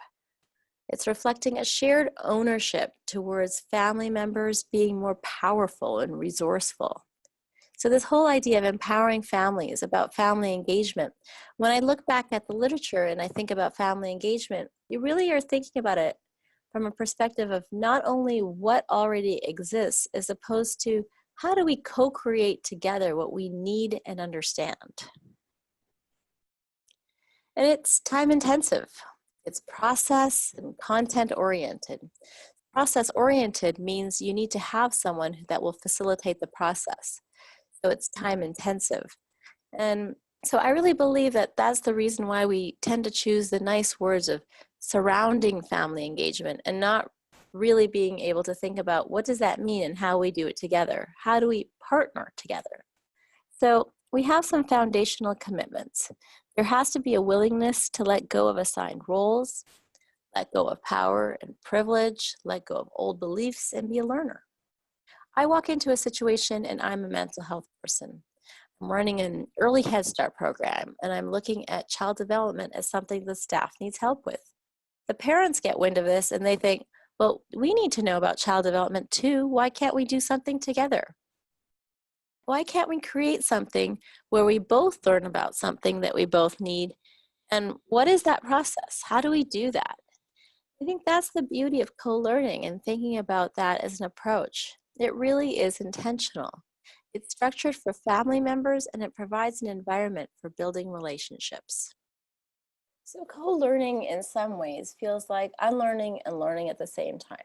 It's reflecting a shared ownership towards family members being more powerful and resourceful. So this whole idea of empowering families, about family engagement, when I look back at the literature and I think about family engagement, you really are thinking about it from a perspective of not only what already exists, as opposed to how do we co-create together what we need and understand. And it's time intensive. It's process and content oriented. Process oriented means you need to have someone that will facilitate the process. So it's time intensive. And so I really believe that that's the reason why we tend to choose the nice words of surrounding family engagement and not really being able to think about what does that mean and how we do it together. How do we partner together? So We have some foundational commitments. There has to be a willingness to let go of assigned roles, let go of power and privilege, let go of old beliefs, and be a learner. I walk into a situation and I'm a mental health person. I'm running an early Head Start program, and I'm looking at child development as something the staff needs help with. The parents get wind of this and they think, well, we need to know about child development too. Why can't we do something together? Why can't we create something where we both learn about something that we both need? And what is that process? How do we do that? I think that's the beauty of co-learning and thinking about that as an approach. It really is intentional. It's structured for family members and it provides an environment for building relationships. So co-learning in some ways feels like unlearning and learning at the same time.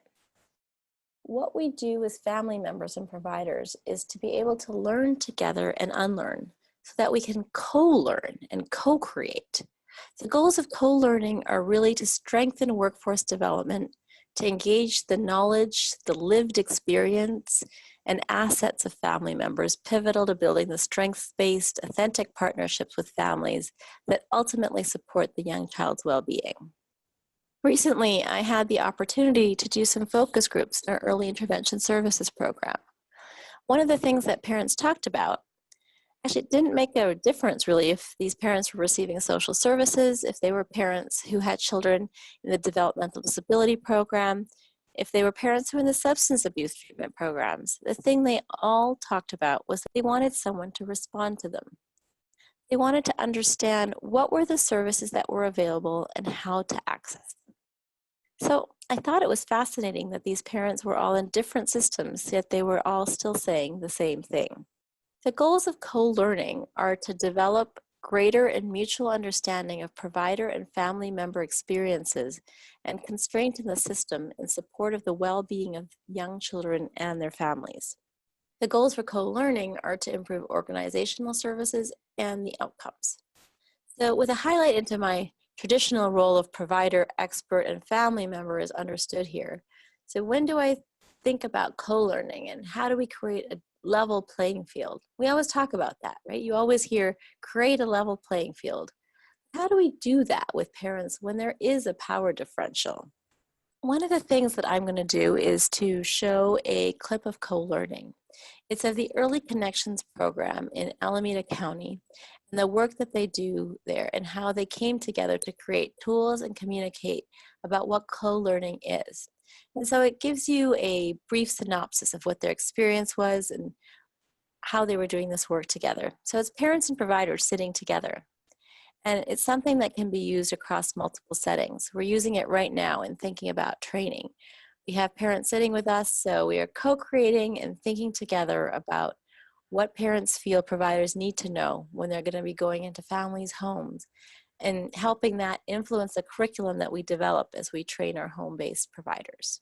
What we do as family members and providers is to be able to learn together and unlearn so that we can co-learn and co-create. The goals of co-learning are really to strengthen workforce development, to engage the knowledge, the lived experience, and assets of family members, pivotal to building the strengths-based, authentic partnerships with families that ultimately support the young child's well-being. Recently, I had the opportunity to do some focus groups in our early intervention services program. One of the things that parents talked about, actually it didn't make a difference really if these parents were receiving social services, if they were parents who had children in the developmental disability program, if they were parents who were in the substance abuse treatment programs. The thing they all talked about was that they wanted someone to respond to them. They wanted to understand what were the services that were available and how to access them. So I thought it was fascinating that these parents were all in different systems, yet they were all still saying the same thing. The goals of co-learning are to develop greater and mutual understanding of provider and family member experiences and constraint in the system in support of the well-being of young children and their families. The goals for co-learning are to improve organizational services and the outcomes. So with a highlight into my traditional role of provider, expert, and family member is understood here. So when do I think about co-learning and how do we create a level playing field? We always talk about that, right? You always hear create a level playing field. How do we do that with parents when there is a power differential? One of the things that I'm going to do is to show a clip of co-learning. It's of the Early Connections program in Alameda County and the work that they do there and how they came together to create tools and communicate about what co-learning is. And so it gives you a brief synopsis of what their experience was and how they were doing this work together. So it's parents and providers sitting together. And it's something that can be used across multiple settings. We're using it right now in thinking about training. We have parents sitting with us, so we are co-creating and thinking together about what parents feel providers need to know when they're going to be going into families' homes and helping that influence the curriculum that we develop as we train our home-based providers.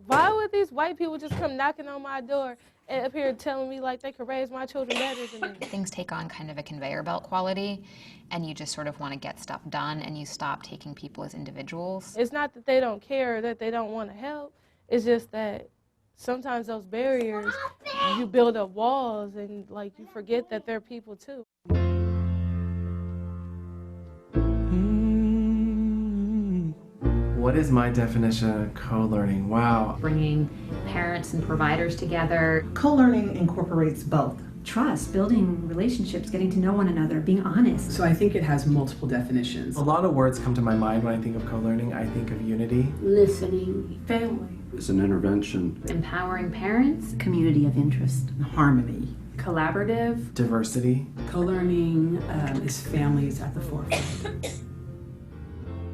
Why would these white people just come knocking on my door and up here telling me like they could raise my children better than me? Things take on kind of a conveyor belt quality, and you just sort of want to get stuff done, and you stop taking people as individuals. It's not that they don't care or that they don't want to help. It's just that sometimes those barriers, you build up walls and like you forget that they're people too. What is my definition of co-learning? Wow. Bringing parents and providers together. Co-learning incorporates both. Trust, building relationships, getting to know one another, being honest. So I think it has multiple definitions. A lot of words come to my mind when I think of co-learning. I think of unity. Listening. Family. It's an intervention. Empowering parents. Community of interest. Harmony. Collaborative. Diversity. Co-learning is families at the forefront.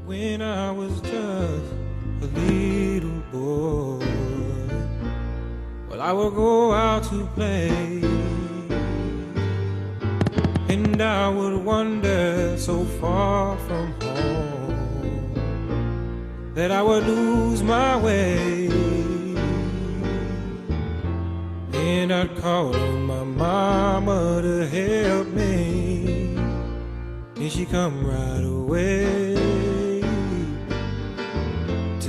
When I was just a little boy, well, I would go out to play, and I would wander so far from home that I would lose my way, and I'd call on my mama to help me, and she'd come right away.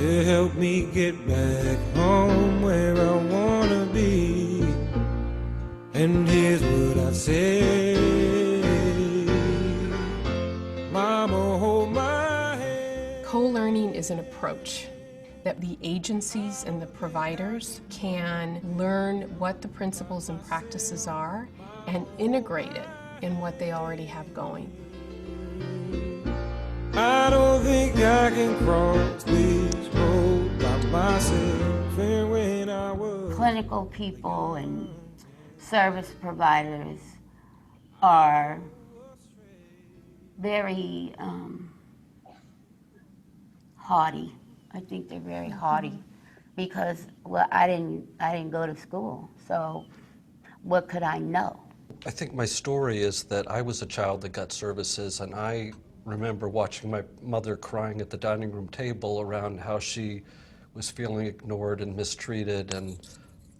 to help me get back home where I wanna be. And here's what I say: Mama, hold my hand. Co-learning is an approach that the agencies and the providers can learn what the principles and practices are and integrate it in what they already have going. I don't think I can cross this road by myself. And when I was clinical people and service providers are very haughty. I think they're very haughty because, well, I didn't go to school, so what could I know? I think my story is that I was a child that got services, and I remember watching my mother crying at the dining room table around how she was feeling ignored and mistreated and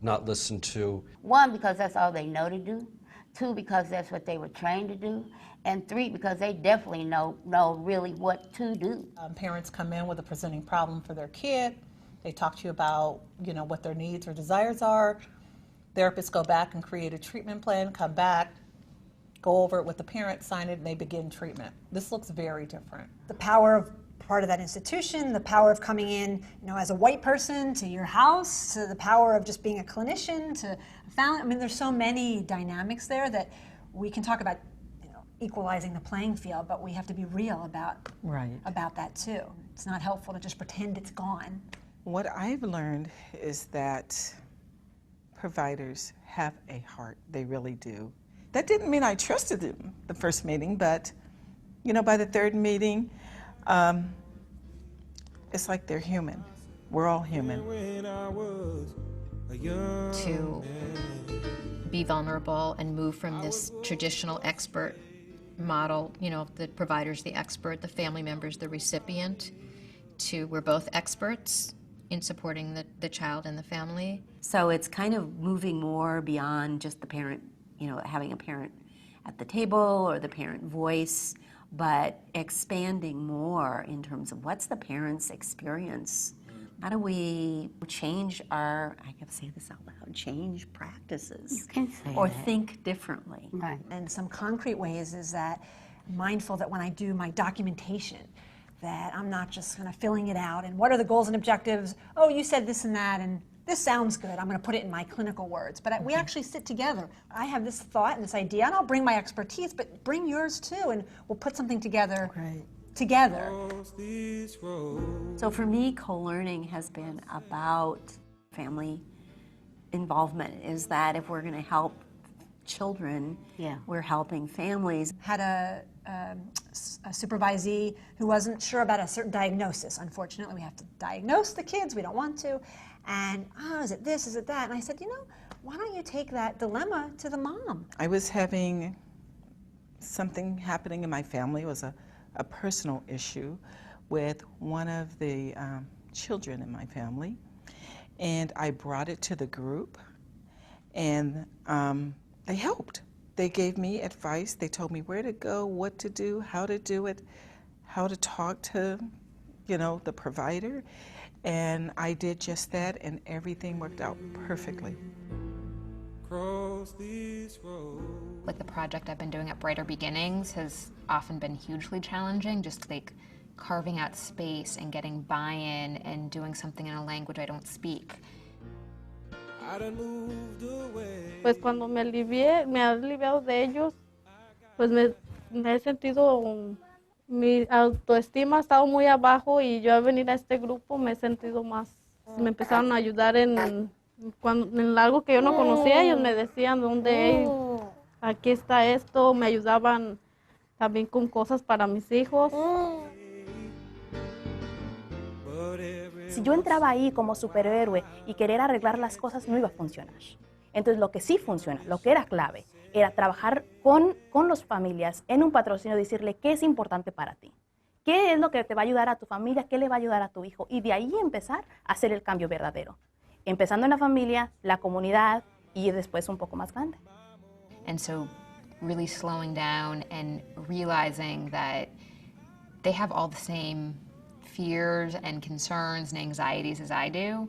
not listened to. One, because that's all they know to do. Two, because that's what they were trained to do. And three, because they definitely know really what to do. Parents come in with a presenting problem for their kid. They talk to you about, what their needs or desires are. Therapists go back and create a treatment plan, come back, go over it with the parent, sign it, and they begin treatment. This looks very different. The power of part of that institution, the power of coming in, as a white person to your house, to the power of just being a clinician, to a family. I mean, there's so many dynamics there that we can talk about, equalizing the playing field, but we have to be real about that too. It's not helpful to just pretend it's gone. What I've learned is that providers have a heart. They really do. That didn't mean I trusted them the first meeting, but by the third meeting, it's like they're human. We're all human. To be vulnerable and move from this traditional expert model, the provider's the expert, the family member's the recipient, to we're both experts in supporting the child and the family. So it's kind of moving more beyond just the parent, having a parent at the table or the parent voice, but expanding more in terms of what's the parent's experience. How do we change I can say this out loud, change practices? You can say or that. Think differently. Right. And some concrete ways is that mindful that when I do my documentation, that I'm not just kind of filling it out and what are the goals and objectives? Oh, you said this and that, and this sounds good. I'm going to put it in my clinical words. But we actually sit together. I have this thought and this idea, and I'll bring my expertise, but bring yours too, and we'll put something together. Together. So for me, co-learning has been about family involvement, is that if we're going to help children, we're helping families. Had a supervisee who wasn't sure about a certain diagnosis. Unfortunately, we have to diagnose the kids. We don't want to. And, is it this, is it that? And I said, why don't you take that dilemma to the mom? I was having something happening in my family. It was a personal issue with one of the children in my family, and I brought it to the group, and they helped. They gave me advice. They told me where to go, what to do, how to do it, how to talk to, the provider, and I did just that, and everything worked out perfectly. Like the project I've been doing at Brighter Beginnings has often been hugely challenging, just like carving out space and getting buy-in and doing something in a language I don't speak. Pues cuando me he aliviado de ellos, pues me he sentido, mi autoestima ha estado muy abajo y yo al venir a este grupo me he sentido más, me empezaron a ayudar en algo que yo no conocía. Ellos me decían dónde, aquí está esto, me ayudaban también con cosas para mis hijos. Si yo entraba ahí como superhéroe y querer arreglar las cosas, no iba a funcionar. Entonces lo que sí funciona, lo que era clave, era trabajar con las familias en un patrocinio, decirle qué es importante para ti, qué es lo que te va a ayudar a tu familia, qué le va a ayudar a tu hijo, y de ahí empezar a hacer el cambio verdadero. Empezando en la familia, la comunidad y después un poco más grande. And so really slowing down and realizing that they have all the same fears and concerns and anxieties as I do,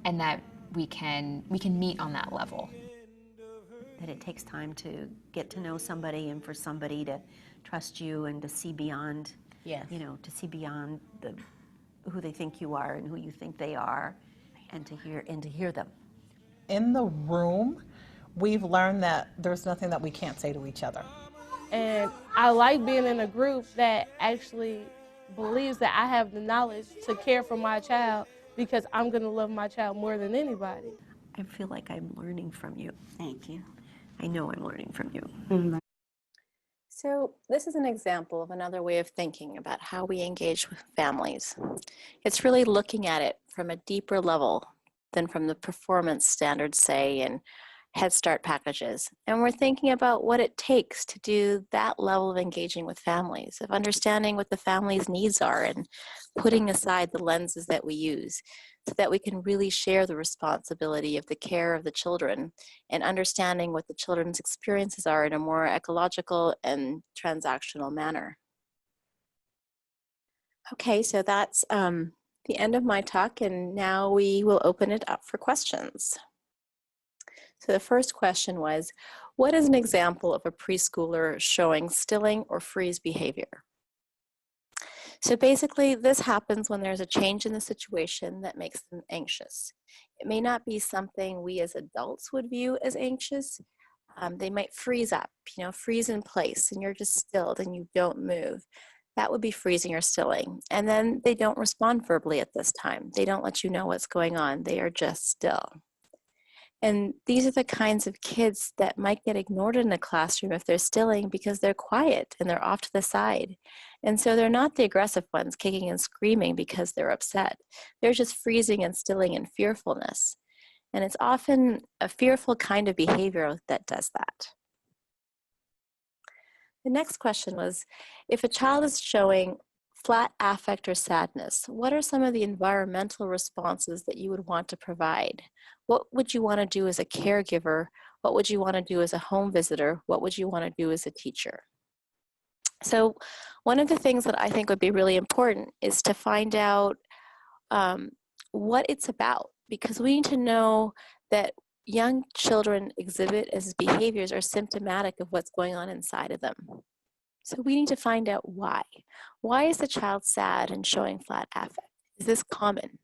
and that we can meet on that level. That it takes time to get to know somebody and for somebody to trust you and to see beyond, Yes. you know, to see beyond who they think you are and who you think they are, and to hear them. In the room, we've learned that there's nothing that we can't say to each other. And I like being in a group that actually believes that I have the knowledge to care for my child, because I'm going to love my child more than anybody. I feel like I'm learning from you. Thank you. I know I'm learning from you. So this is an example of another way of thinking about how we engage with families. It's really looking at it from a deeper level than from the performance standards, say, and Head Start packages. And we're thinking about what it takes to do that level of engaging with families, of understanding what the family's needs are and putting aside the lenses that we use so that we can really share the responsibility of the care of the children and understanding what the children's experiences are in a more ecological and transactional manner. Okay, so that's the end of my talk, and now we will open it up for questions. So the first question was, what is an example of a preschooler showing stilling or freeze behavior? So basically, this happens when there's a change in the situation that makes them anxious. It may not be something we as adults would view as anxious. They might freeze up, freeze in place, and you're just stilled and you don't move. That would be freezing or stilling. And then they don't respond verbally at this time. They don't let you know what's going on. They are just still. And these are the kinds of kids that might get ignored in a classroom if they're stilling because they're quiet and they're off to the side. And so they're not the aggressive ones kicking and screaming because they're upset. They're just freezing and stilling in fearfulness. And it's often a fearful kind of behavior that does that. The next question was, if a child is showing flat affect or sadness, what are some of the environmental responses that you would want to provide? What would you want to do as a caregiver? What would you want to do as a home visitor? What would you want to do as a teacher? So one of the things that I think would be really important is to find out what it's about, because we need to know that young children exhibit as behaviors are symptomatic of what's going on inside of them. So we need to find out why. Why is the child sad and showing flat affect? Is this common?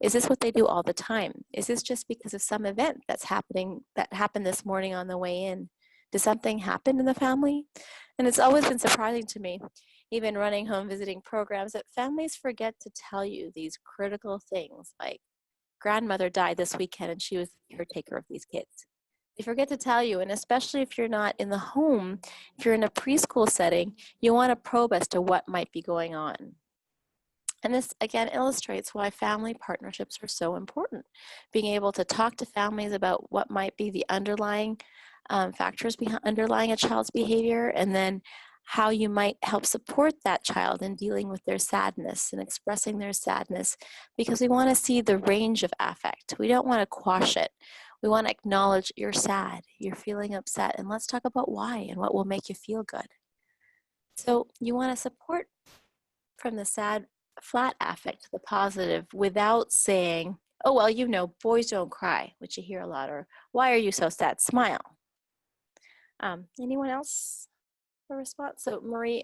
Is this what they do all the time? Is this just because of some event that happened this morning on the way in? Did something happen in the family? And it's always been surprising to me, even running home visiting programs, that families forget to tell you these critical things, like grandmother died this weekend and she was the caretaker of these kids. They forget to tell you, and especially if you're not in the home, if you're in a preschool setting, you want to probe as to what might be going on. And this, again, illustrates why family partnerships are so important. Being able to talk to families about what might be the underlying factors underlying a child's behavior, and then how you might help support that child in dealing with their sadness and expressing their sadness, because we want to see the range of affect. We don't want to quash it. We want to acknowledge you're sad, you're feeling upset, and let's talk about why and what will make you feel good. So you want to support from the sad, flat affect to the positive without saying, oh, well, boys don't cry, which you hear a lot, or why are you so sad? Smile. Anyone else for a response? So Marie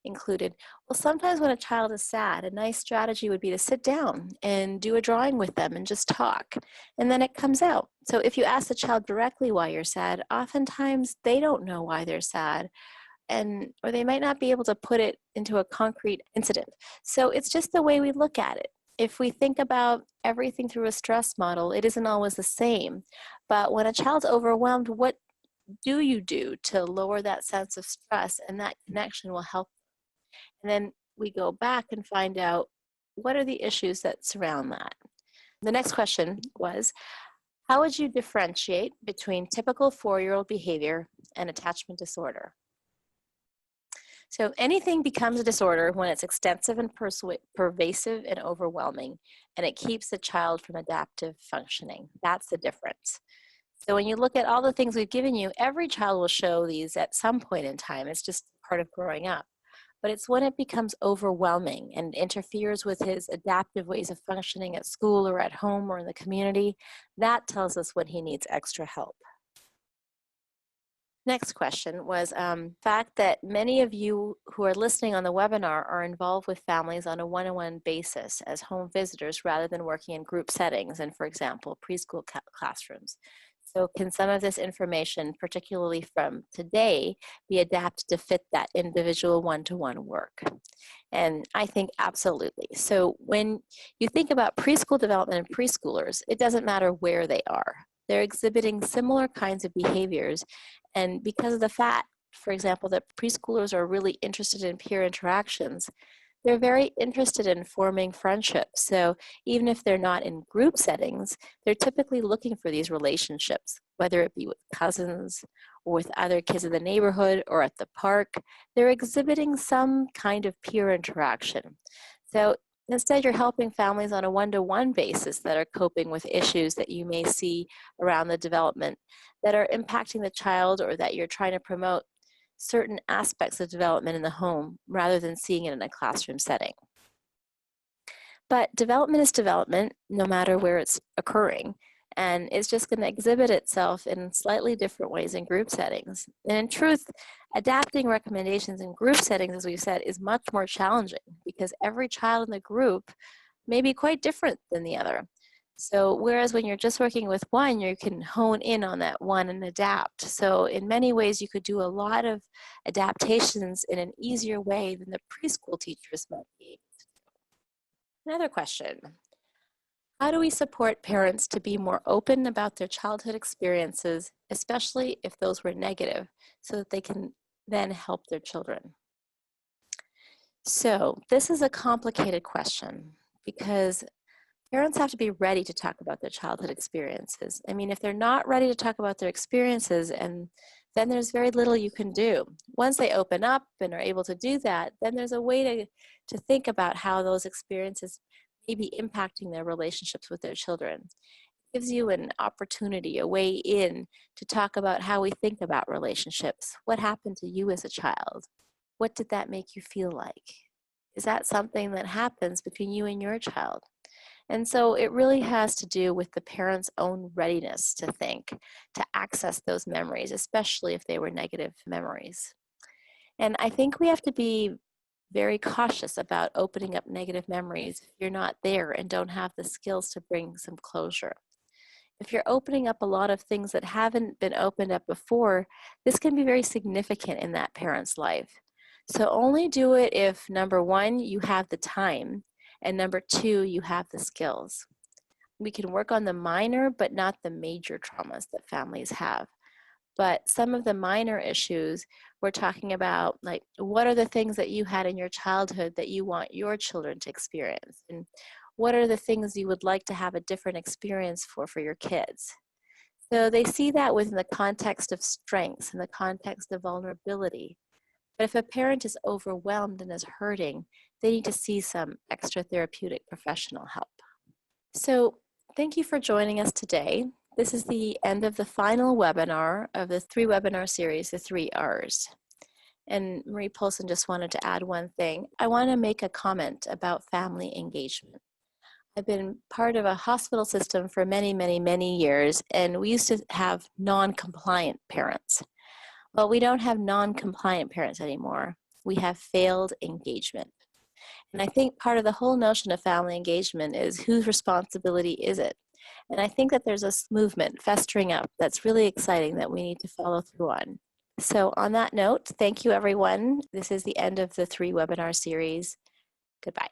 included, well, sometimes when a child is sad, a nice strategy would be to sit down and do a drawing with them and just talk, and then it comes out. So if you ask the child directly why you're sad, oftentimes they don't know why they're sad, or they might not be able to put it into a concrete incident. So it's just the way we look at it. If we think about everything through a stress model, it isn't always the same. But when a child's overwhelmed, what do you do to lower that sense of stress? And that connection will help. And then we go back and find out, what are the issues that surround that? The next question was, how would you differentiate between typical 4-year-old behavior and attachment disorder? So anything becomes a disorder when it's extensive and pervasive and overwhelming, and it keeps the child from adaptive functioning. That's the difference. So when you look at all the things we've given you, every child will show these at some point in time. It's just part of growing up. but it's when it becomes overwhelming and interferes with his adaptive ways of functioning at school or at home or in the community. That tells us when he needs extra help. Next question was fact that many of you who are listening on the webinar are involved with families on a one-on-one basis as home visitors rather than working in group settings in, for example, preschool classrooms. So can some of this information, particularly from today, be adapted to fit that individual one-to-one work? And I think absolutely. So when you think about preschool development and preschoolers, it doesn't matter where they are. They're exhibiting similar kinds of behaviors. And because of the fact, for example, that preschoolers are really interested in peer interactions, they're very interested in forming friendships. So even if they're not in group settings, they're typically looking for these relationships, whether it be with cousins or with other kids in the neighborhood or at the park. They're exhibiting some kind of peer interaction. So instead, you're helping families on a one-to-one basis that are coping with issues that you may see around the development that are impacting the child, or that you're trying to promote certain aspects of development in the home rather than seeing it in a classroom setting. But development is development no matter where it's occurring, and it's just going to exhibit itself in slightly different ways in group settings. And in truth, adapting recommendations in group settings, as we've said, is much more challenging because every child in the group may be quite different than the other. So whereas when you're just working with one, you can hone in on that one and adapt. So in many ways, you could do a lot of adaptations in an easier way than the preschool teachers might be. Another question. How do we support parents to be more open about their childhood experiences, especially if those were negative, so that they can then help their children? So this is a complicated question because parents have to be ready to talk about their childhood experiences. I mean, if they're not ready to talk about their experiences, and then there's very little you can do. Once they open up and are able to do that, then there's a way to think about how those experiences may be impacting their relationships with their children. It gives you an opportunity, a way in to talk about how we think about relationships. What happened to you as a child? What did that make you feel like? Is that something that happens between you and your child? And so it really has to do with the parent's own readiness to think, to access those memories, especially if they were negative memories. And I think we have to be very cautious about opening up negative memories if you're not there and don't have the skills to bring some closure. If you're opening up a lot of things that haven't been opened up before, this can be very significant in that parent's life. So only do it if, number one, you have the time, and number two, you have the skills. We can work on the minor, but not the major traumas that families have. But some of the minor issues, we're talking about, like, what are the things that you had in your childhood that you want your children to experience? And what are the things you would like to have a different experience for your kids? So they see that within the context of strengths and the context of vulnerability. But if a parent is overwhelmed and is hurting, they need to see some extra therapeutic professional help. So thank you for joining us today. This is the end of the final webinar of the 3-webinar series, the 3 R's. And Marie Polson just wanted to add one thing. I want to make a comment about family engagement. I've been part of a hospital system for many, many, many years, and we used to have non-compliant parents. Well, we don't have non-compliant parents anymore. We have failed engagement. And I think part of the whole notion of family engagement is whose responsibility is it? And I think that there's a movement festering up that's really exciting that we need to follow through on. So on that note, thank you everyone. This is the end of the 3-webinar series. Goodbye.